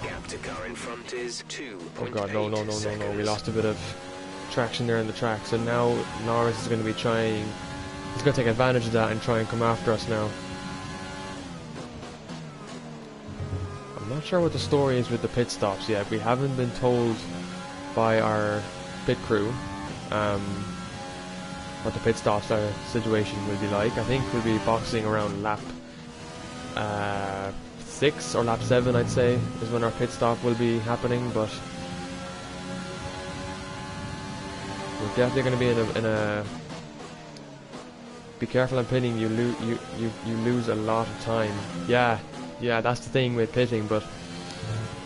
Gap to car in front is 2.8 Oh god, no, we lost a bit of traction there in the track, so now Norris is going to be trying, he's going to take advantage of that and try and come after us now. I'm not sure what the story is with the pit stops yet. We haven't been told by our pit crew what the pit stops situation will be like. I think we'll be boxing around lap 6 or lap 7, I'd say, is when our pit stop will be happening, but we're definitely going to be in a be careful on pitting. You lose a lot of time. Yeah, that's the thing with pitting, but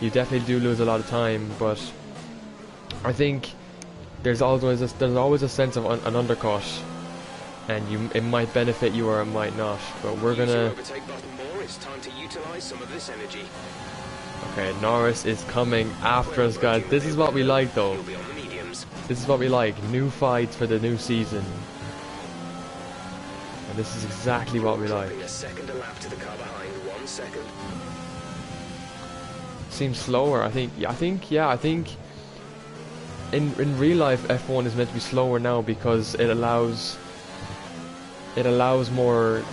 you definitely do lose a lot of time. But I think there's always a sense of an undercut, and it might benefit you or it might not. But we're gonna overtake button more. It's time to utilize some of this energy. Okay, Norris is coming after us, guys. This is what we like, though. You'll be on the mediums. This is what we like. New fights for the new season. And this is exactly what we like. Dropping a second a lap to the car behind. 1 second. Seems slower. I think in real life F1 is meant to be slower now because it allows more,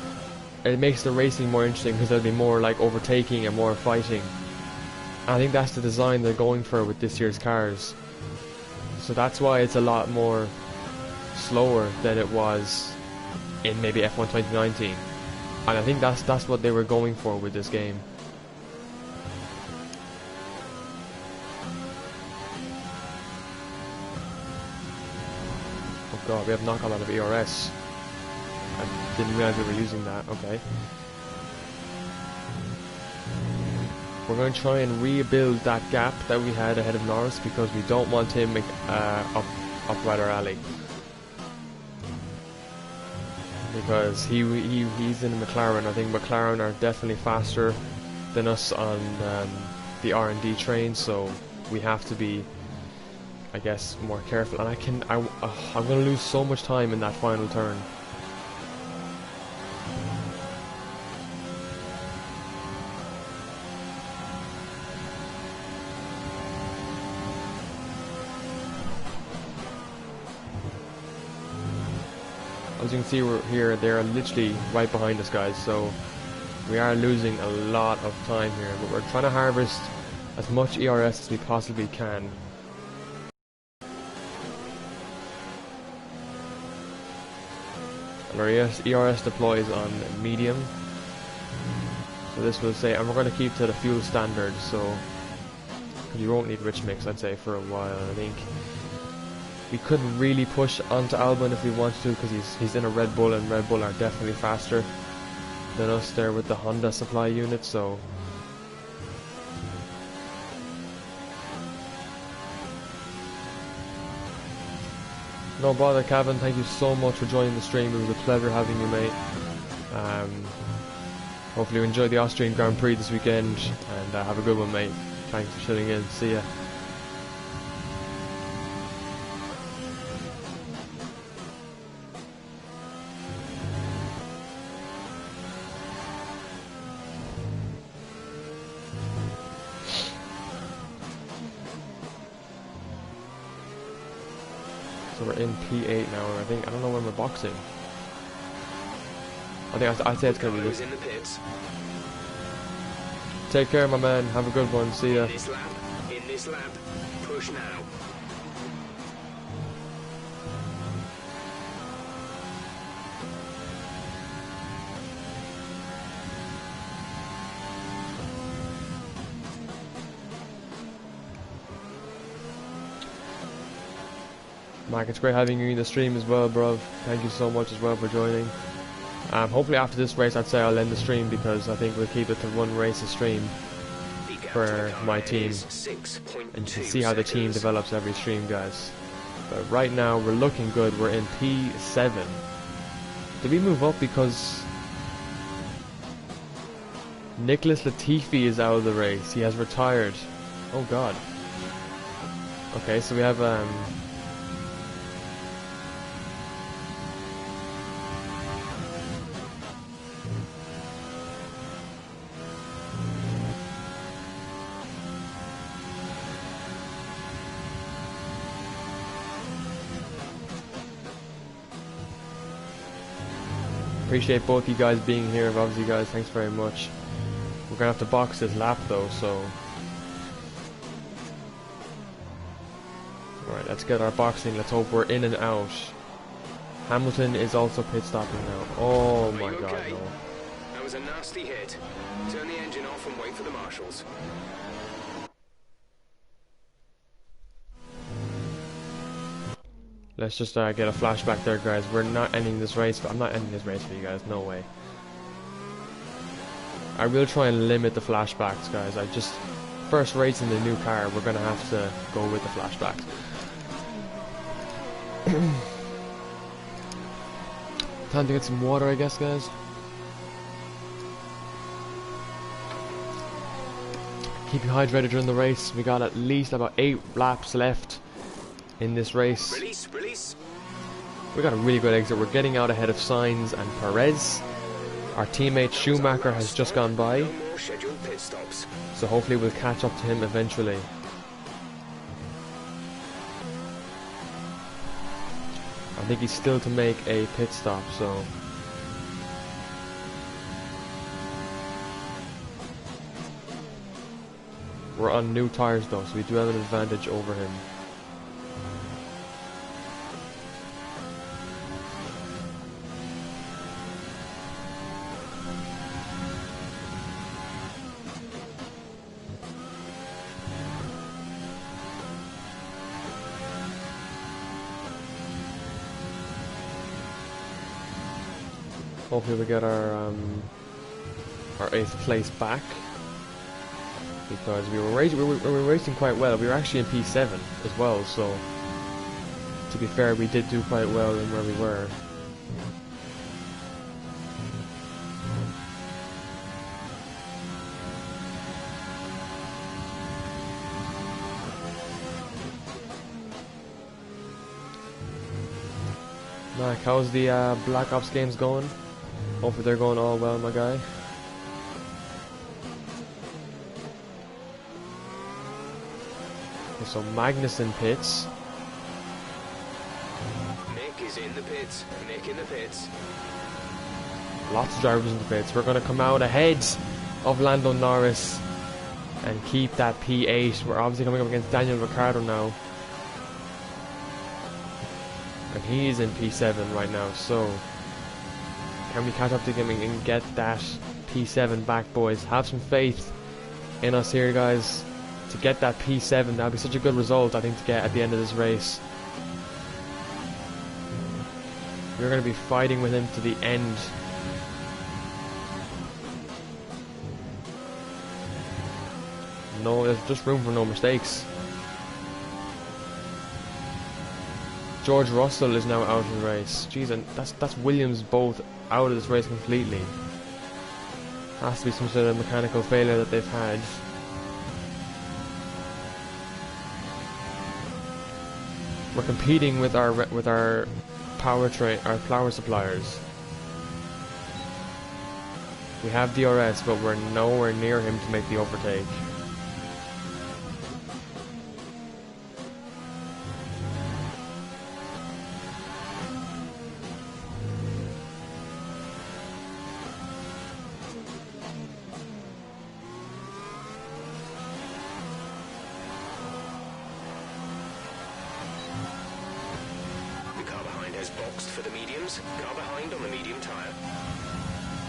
it makes the racing more interesting because there'll be more like overtaking and more fighting. And I think that's the design they're going for with this year's cars. So that's why it's a lot more slower than it was in maybe F1 2019. And I think that's what they were going for with this game. Oh god, we have knocked a lot of ERS. I didn't realize we were using that. Okay. We're going to try and rebuild that gap that we had ahead of Norris because we don't want him up right our alley. Because he's in McLaren. I think McLaren are definitely faster than us on the R&D train, so we have to be, I guess, more careful. And I'm going to lose so much time in that final turn. As you can see, we're here. They're literally right behind us, guys. So we are losing a lot of time here, but we're trying to harvest as much ERS as we possibly can. And our ERS deploys on medium. So this will say, and we're going to keep to the fuel standard, so you won't need rich mix, I'd say, for a while. I think we couldn't really push onto Albon if we wanted to, because he's in a Red Bull, and Red Bull are definitely faster than us there with the Honda supply unit, so no bother, Kevin. Thank you so much for joining the stream. It was a pleasure having you, mate. Hopefully you enjoyed the Austrian Grand Prix this weekend, and have a good one, mate. Thanks for chilling in. See ya. So we're in P8 now, and I don't know when we're boxing. I'd say it's gonna be good. In the pits. Take care, my man. Have a good one. See ya. In this lap, push now. Mark, it's great having you in the stream as well, bro. Thank you so much as well for joining. Hopefully after this race, I'd say I'll end the stream, because I think we'll keep it to one race a stream for my team, and to see how the team develops every stream, guys. But right now, we're looking good. We're in P7. Did we move up because Nicholas Latifi is out of the race? He has retired. Oh God. Okay, so we have appreciate both you guys being here. Obviously, guys, thanks very much. We're gonna have to box this lap though, so alright, let's get our boxing. Let's hope we're in and out. Hamilton is also pit stopping now. Oh my God, no. That was a nasty hit. Turn the engine off and wait for the marshals. Let's just get a flashback there, guys. We're not ending this race. I'm not ending this race for you guys. No way. I will try and limit the flashbacks, guys. First race in the new car, we're gonna have to go with the flashbacks. Time to get some water, I guess, guys. Keep you hydrated during the race. We got at least about 8 laps left in this race. Release. We got a really good exit. We're getting out ahead of Sainz and Perez. Our teammate Schumacher has just gone by, No more scheduled pit stops. so hopefully we'll catch up to him eventually. I think he's still to make a pit stop, so we're on new tires though, so we do have an advantage over him. Hopefully we get our 8th place back, because we were racing quite well. We were actually in P7 as well, so to be fair, we did do quite well in where we were. Mac, how's the Black Ops games going? Hopefully they're going all well, my guy. Okay, so Magnussen pits. Mick is in the pits. Nick in the pits. Lots of drivers in the pits. We're going to come out ahead of Lando Norris and keep that P8. We're obviously coming up against Daniel Ricciardo now. And he's in P7 right now, so can we catch up to him and get that P7 back, boys? Have some faith in us here, guys, to get that P7. That would be such a good result, I think, to get at the end of this race. We're going to be fighting with him to the end. No, there's just room for no mistakes. George Russell is now out of the race. Jeez, and that's Williams both out of this race completely. Has to be some sort of mechanical failure that they've had. We're competing with our power suppliers. We have DRS, but we're nowhere near him to make the overtake. Boxed for the mediums. Car behind on the medium tyre.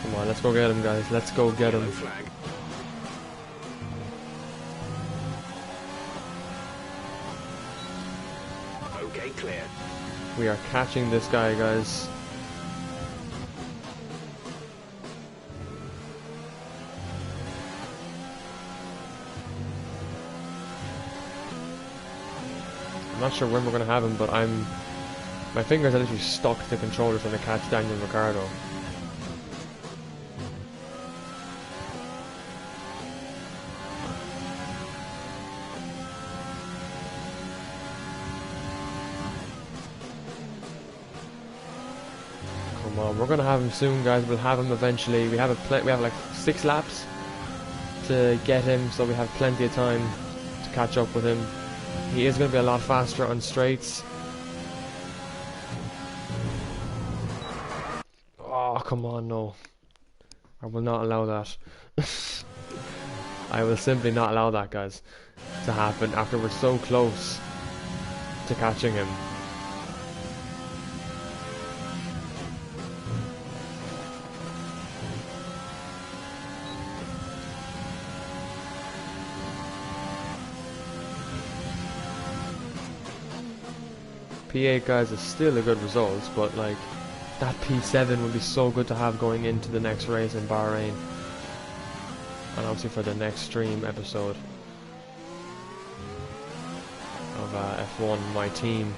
Come on, let's go get him, guys. Let's go get him. Flag. Okay, clear. We are catching this guy, guys. I'm not sure when we're going to have him, but my fingers are literally stuck to the controllers when I catch Daniel Ricciardo. Come on, we're gonna have him soon, guys. We'll have him eventually. We have like 6 laps to get him, so we have plenty of time to catch up with him. He is gonna be a lot faster on straights. Oh, come on, no. I will not allow that. I will simply not allow that, guys, to happen after we're so close to catching him. P8, guys, is still a good result, but like, that P7 would be so good to have going into the next race in Bahrain, and obviously for the next stream episode of F1 My Team.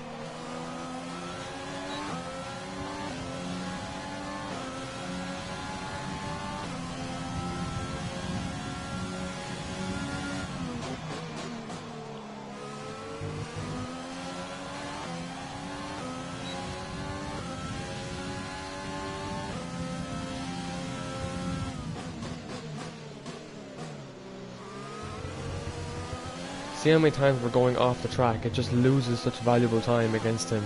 See how many times we're going off the track, it just loses such valuable time against him.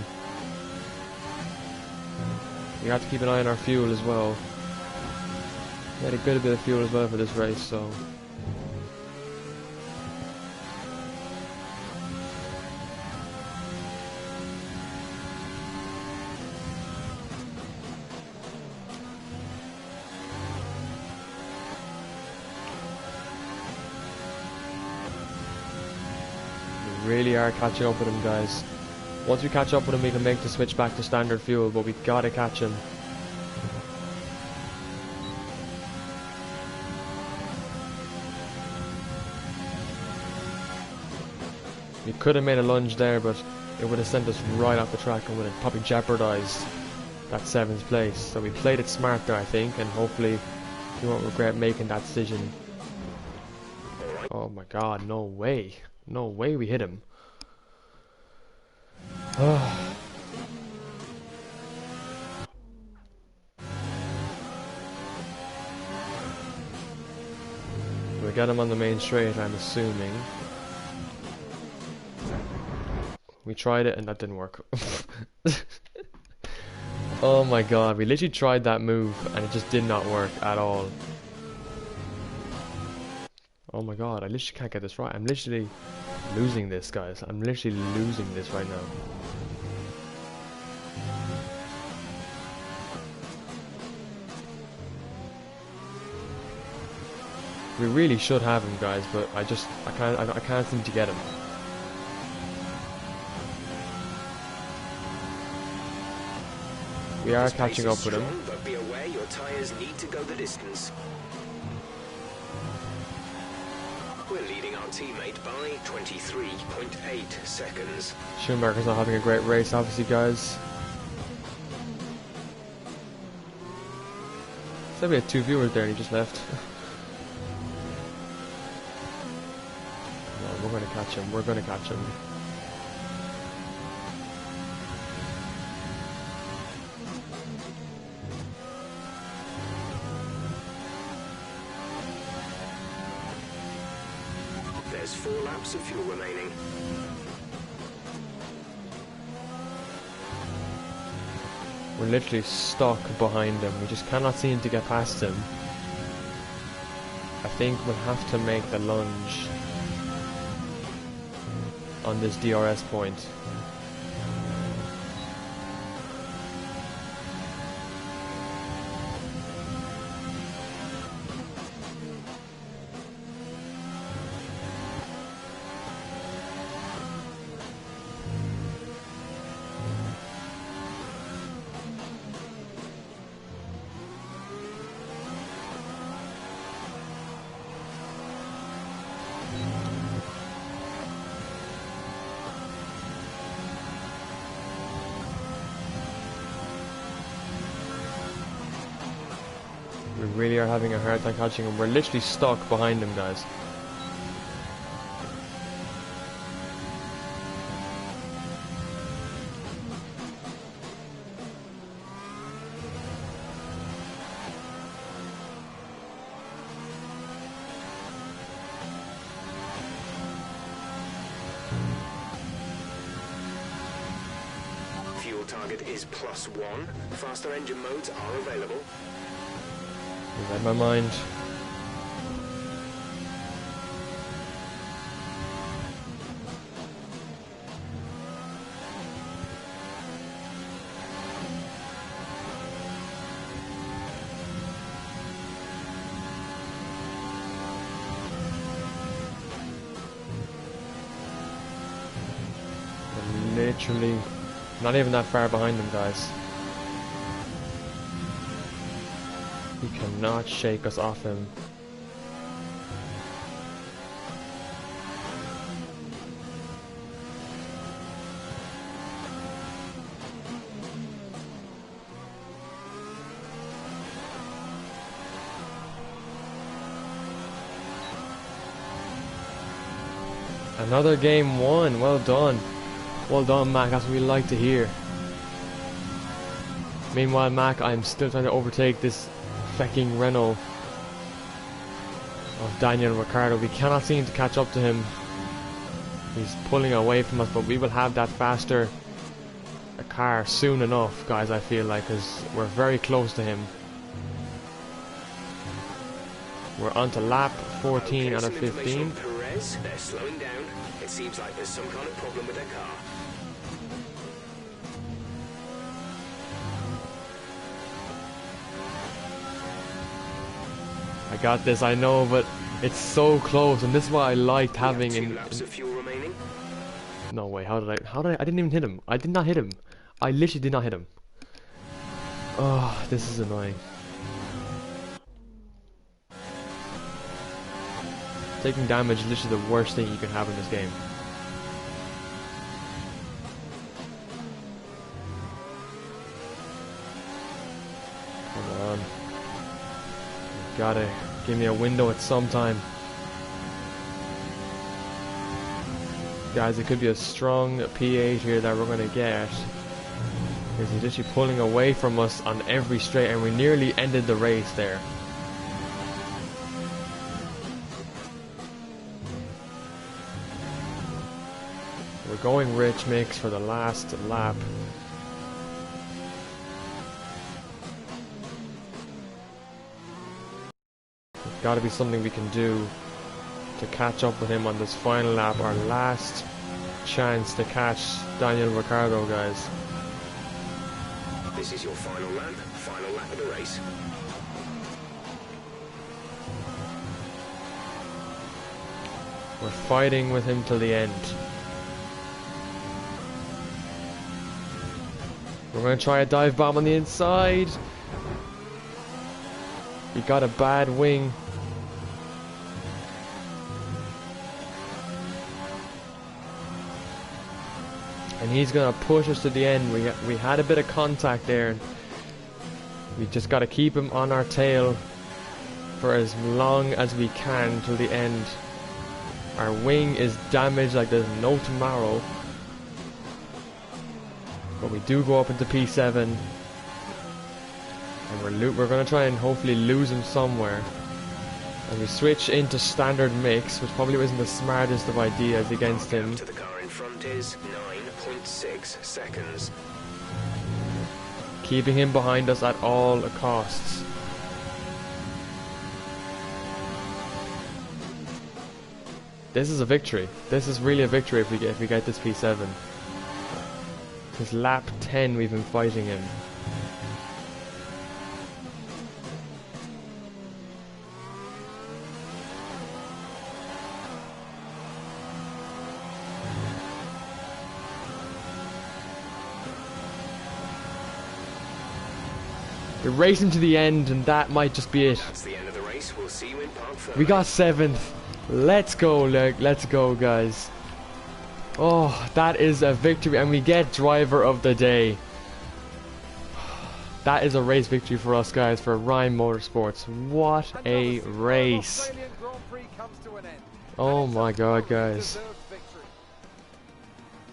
We have to keep an eye on our fuel as well. We had a good bit of fuel as well for this race, so... really are catching up with him, guys. Once we catch up with him, we can make the switch back to standard fuel, but we gotta catch him. We could have made a lunge there, but it would have sent us right off the track and would have probably jeopardized that 7th place. So we played it smart there, I think, and hopefully we won't regret making that decision. Oh my god, no way. No way we hit him. We got him on the main straight, I'm assuming. We tried it and that didn't work. Oh my god, we literally tried that move and it just did not work at all. Oh my god, I literally can't get this right. I'm literally losing this, guys. I'm literally losing this right now. We really should have him, guys, but I can't seem to get him. We are This catching pace up is with him. strong, but be aware your tyres need to go the distance. We're leading our teammate by 23.8 seconds. Schumacher's not having a great race, obviously, guys. So we had 2 viewers there and he just left. No, we're gonna catch him. We're gonna catch him. There's 4 laps of fuel remaining. We're literally stuck behind him. We just cannot seem to get past him. I think we'll have to make the lunge on this DRS point. We really are having a hard time catching him. We're literally stuck behind him, guys. Fuel target is +1. Faster engine modes are available. I read my mind. I'm literally not even that far behind them, guys. He cannot shake us off him. Another game won. Well done. Well done, Mac. That's what we like to hear. Meanwhile, Mac, I'm still trying to overtake this fucking Renault of Daniel Ricciardo. We cannot seem to catch up to him. He's pulling away from us, but we will have that faster car soon enough, guys, I feel like, because we're very close to him. We're on to lap 14 out of 15. Perez, they're slowing down. It seems like there's some kind of problem with their car. I got this, I know, but it's so close, and this is why I liked having We have 2 laps of fuel remaining. No way, how did I didn't even hit him. I did not hit him. I literally did not hit him. Oh, this is annoying. Taking damage is literally the worst thing you can have in this game. Come on. You gotta give me a window at some time. Guys, it could be a strong P8 here that we're gonna get. Because he's literally pulling away from us on every straight, and we nearly ended the race there. We're going rich mix for the last lap. Got to be something we can do to catch up with him on this final lap. Our last chance to catch Daniel Ricciardo, guys. This is your final lap of the race. We're fighting with him till the end. We're going to try a dive bomb on the inside. We got a bad wing. And he's going to push us to the end. We had a bit of contact there. We just got to keep him on our tail for as long as we can till the end. Our wing is damaged like there's no tomorrow. But we do go up into P7. And we're going to try and hopefully lose him somewhere. And we switch into standard mix, which probably wasn't the smartest of ideas against him. To the car in front is 9.6 seconds. Keeping him behind us at all costs. This is a victory. This is really a victory if we get this P7. Because lap 10 we've been fighting him. We're racing to the end, and that might just be it. That's the end of the race. We'll see you in Park Fermé. We got 7th. Let's go, let's go, guys. Oh, that is a victory, and we get driver of the day. That is a race victory for us, guys, for Ryan Motorsports. What a race. Oh my god, guys.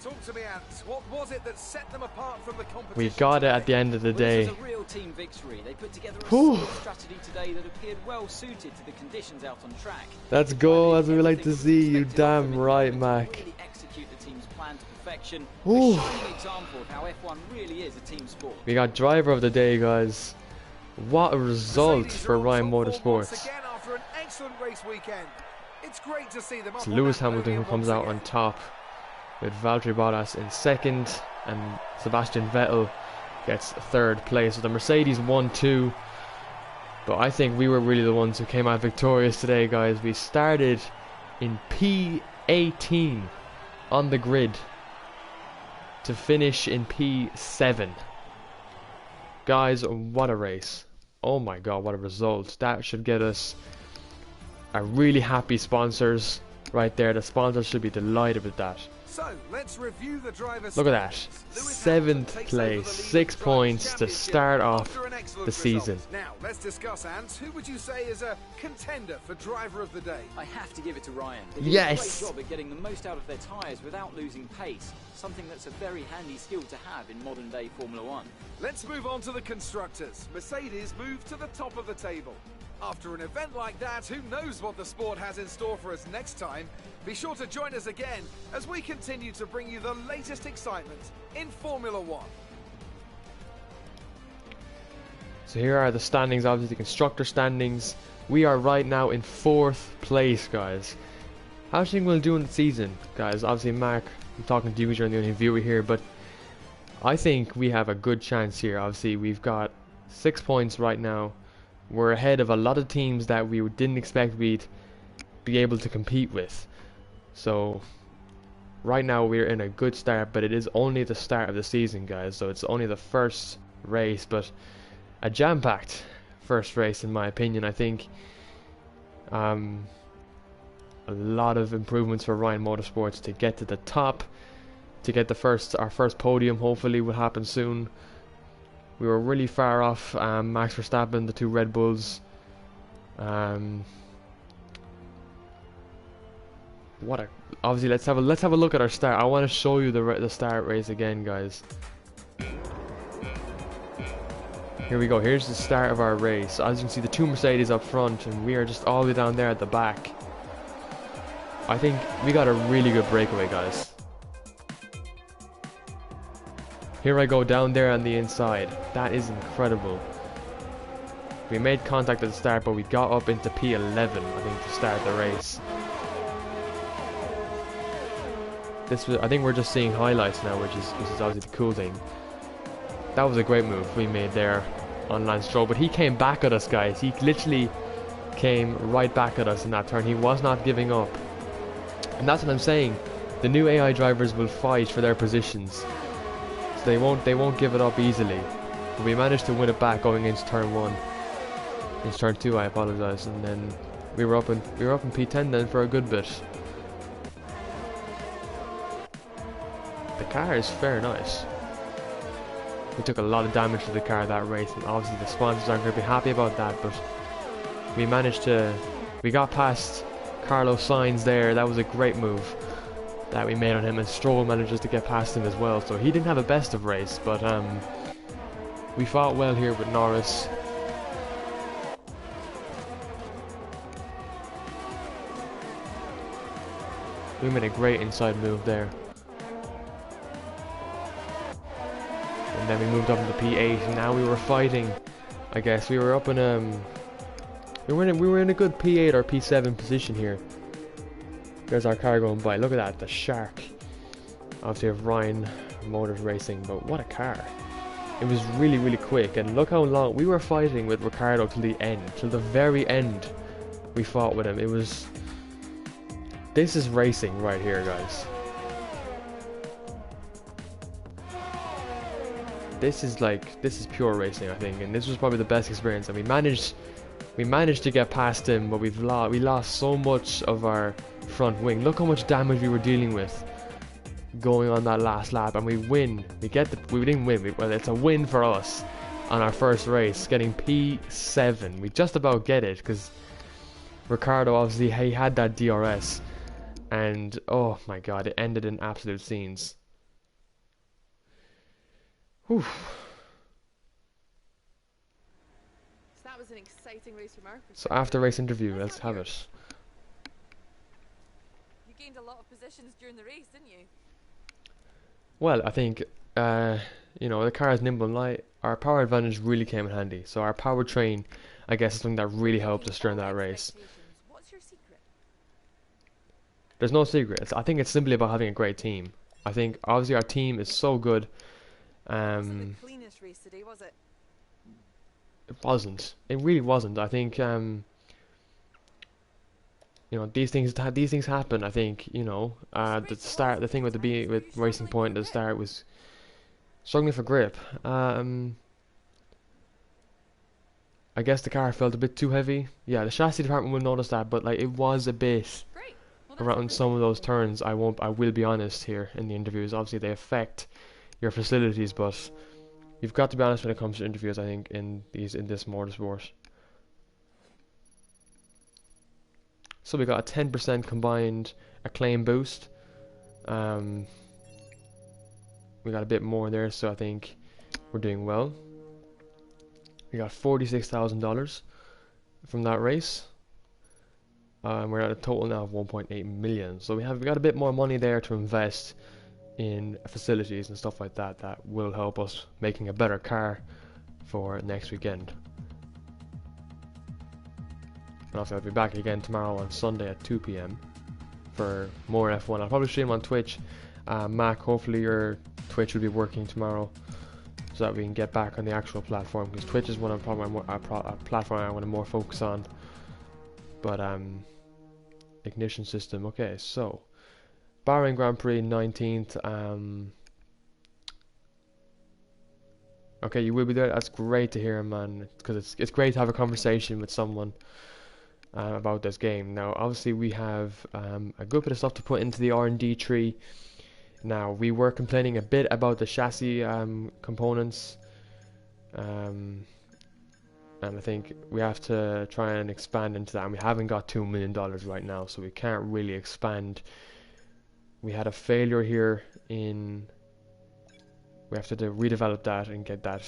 Talk to me, Ants. What was it that set them apart from the competition? We got it at the end of the day. It was a real team victory. They put together a Whew. solid strategy today that appeared well suited to the conditions out on track. Let's go, as we like to see. You damn right, Mac. Really execute the team's plan to perfection. Ooh. A shining example of how F1 really is a team sport. We got driver of the day, guys. What a result for Ryan Motorsports. Again after an excellent race weekend. It's great to see them. It's Lewis Hamilton who comes out on top, with Valtteri Bottas in second, and Sebastian Vettel gets third place. So the Mercedes 1-2, but I think we were really the ones who came out victorious today, guys. We started in P18 on the grid to finish in P7. Guys, what a race. Oh my god, what a result. That should get us a really happy sponsors right there. The sponsors should be delighted with that. So, let's review the drivers. Look at that. 7th place, 6 points to start off the season. Now, let's discuss, Ants. Who would you say is a contender for driver of the day? I have to give it to Ryan. They did Yes. a great job at getting the most out of their tyres without losing pace, something that's a very handy skill to have in modern day Formula One. Let's move on to the constructors. Mercedes moved to the top of the table. After an event like that, who knows what the sport has in store for us next time? Be sure to join us again as we continue to bring you the latest excitement in Formula One. So here are the standings, obviously the constructor standings. We are right now in 4th place, guys. How do you think we'll do in the season, guys? Obviously, Mark, I'm talking to you, you're the only viewer here, but I think we have a good chance here. Obviously, we've got 6 points right now. We're ahead of a lot of teams that we didn't expect we'd be able to compete with. So right now we're in a good start, but it is only the start of the season, guys. So it's only the first race, but a jam-packed first race in my opinion. I think a lot of improvements for Ryan Motorsports to get to the top, to get our first podium hopefully will happen soon. We were really far off Max Verstappen, the 2 Red Bulls. Obviously let's have a look at our start. I want to show you the start race again, guys. Here we go. Here's the start of our race. As you can see, the 2 Mercedes up front, and we are just all the way down there at the back. I think we got a really good breakaway, guys. Here I go down there on the inside. That is incredible. We made contact at the start, but we got up into P11, I think, to start the race. This was, I think we're just seeing highlights now, which is obviously the cool thing. That was a great move we made there on Lance Stroll, but he came back at us, guys. He literally came right back at us in that turn. He was not giving up. And that's what I'm saying. The new AI drivers will fight for their positions. So they won't give it up easily. But we managed to win it back going into turn 1. Into turn 2, I apologize. And then we were up in P10 then for a good bit. The car is fair nice. We took a lot of damage to the car that race, and obviously the sponsors aren't going to be happy about that, but we got past Carlos Sainz there. That was a great move that we made on him, and Stroll manages to get past him as well, so he didn't have a best of race, but we fought well here with Norris. We made a great inside move there. And then we moved up into P8, and now we were fighting. I guess we were up in we were in a good P8 or P7 position here. There's our car going by. Look at that, the Shark. Obviously of Ryan Motors Racing, but what a car. It was really, really quick, and look how long we were fighting with Ricciardo till the end, till the very end. We fought with him. This is racing right here, guys. This is pure racing, I think, and this was probably the best experience. And we managed to get past him, but we lost so much of our front wing. Look how much damage we were dealing with going on that last lap, and we win. We didn't win. Well, it's a win for us on our first race, getting P7. We just about get it because Ricciardo, obviously, he had that DRS, and oh my God, it ended in absolute scenes. Whew. So that was an exciting race from our perspective. So after race interview, let's have it. You gained a lot of positions during the race, didn't you? Well, I think you know, the car is nimble and light. Our power advantage really came in handy. So our powertrain, I guess, is something that really helped us during that race. What's your secret? There's no secret. I think it's simply about having a great team. I think obviously our team is so good. Wasn't the cleanest race today, was it? It wasn't. It really wasn't. I think you know, these things happen. I think, you know, the thing with Racing Point at the start was struggling for grip. I guess the car felt a bit too heavy. Yeah, the chassis department will notice that, but like it was a bit around some of those turns. I will be honest here in the interviews. Obviously they affect your facilities, but you've got to be honest when it comes to interviews, I think, in this motorsport. So we got a 10% combined acclaim boost. We got a bit more there, so I think we're doing well. We got $46,000 from that race. We're at a total now of 1.8 million. So we got a bit more money there to invest in facilities and stuff like that that will help us making a better car for next weekend. And also I'll be back again tomorrow on Sunday at 2 PM for more F1. I'll probably stream on Twitch. Mac, hopefully your Twitch will be working tomorrow so that we can get back on the actual platform, because Twitch is one of a platform I want to more focus on. But ignition system. Okay, so Bahrain Grand Prix 19th. Okay, you will be there. That's great to hear, man, because it's great to have a conversation with someone about this game. Now, obviously, we have a good bit of stuff to put into the R&D tree. Now, we were complaining a bit about the chassis components, and I think we have to try and expand into that. And we haven't got $2 million right now, so we can't really expand. We had a failure here we have to redevelop that and get that,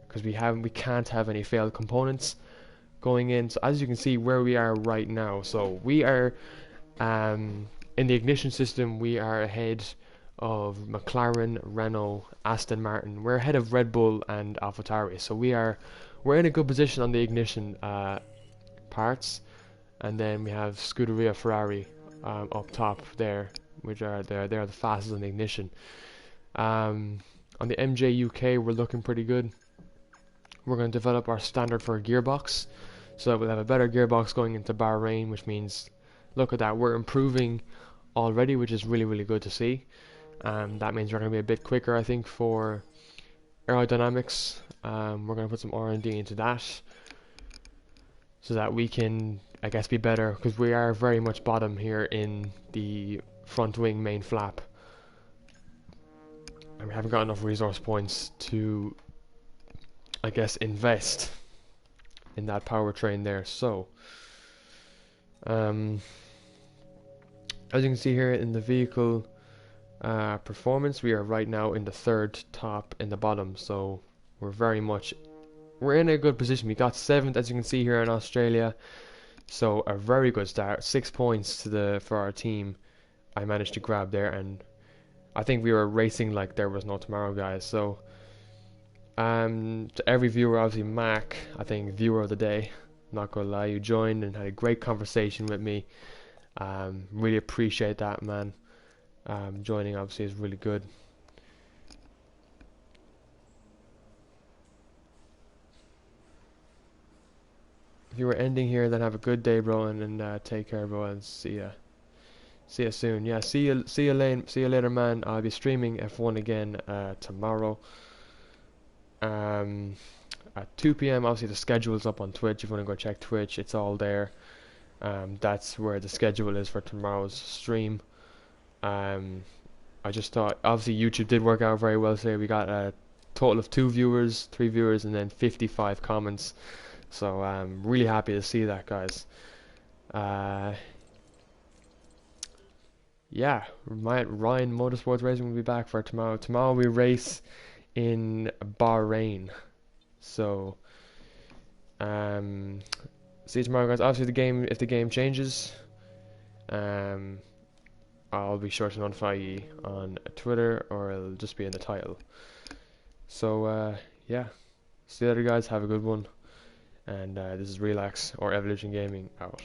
because we can't have any failed components going in. So as you can see where we are right now, so we are in the ignition system, we are ahead of McLaren, Renault, Aston Martin. We're ahead of Red Bull and AlphaTauri, so we are we're in a good position on the ignition parts, and then we have Scuderia Ferrari up top there, which are they're the fastest on the ignition. On the MJ UK, we're looking pretty good. We're going to develop our standard for a gearbox, so that we'll have a better gearbox going into Bahrain, which means, look at that, we're improving already, which is really good to see. That means we're going to be a bit quicker, I think, for aerodynamics. We're going to put some R&D into that, so that we can, I guess, be better, because we are very much bottom here in the front wing main flap, and we haven't got enough resource points to, I guess, invest in that powertrain there. So as you can see here in the vehicle performance, we are right now in the third top in the bottom, so we're in a good position. We got 7th, as you can see here, in Australia, so a very good start. 6 points for our team I managed to grab there, and I think we were racing like there was no tomorrow, guys. So to every viewer, obviously Mac, I think viewer of the day, not gonna lie, you joined and had a great conversation with me. Really appreciate that, man. Joining obviously is really good. If you were ending here, then have a good day, bro, and take care, bro, and see ya soon. Yeah, see you later, man. I'll be streaming F1 again tomorrow at 2 p.m. Obviously the schedule is up on Twitch. If you want to go check Twitch, it's all there. That's where the schedule is for tomorrow's stream. I just thought, obviously YouTube did work out very well today. We got a total of 3 viewers, and then 55 comments. So I'm really happy to see that, guys. Yeah, Ryan Motorsports Racing will be back for tomorrow. Tomorrow we race in Bahrain. So see you tomorrow, guys. Obviously if the game changes, I'll be sure to notify you on Twitter, or it'll just be in the title. So yeah, see you later, guys. Have a good one. And this is Relax, or Evolution Gaming, out.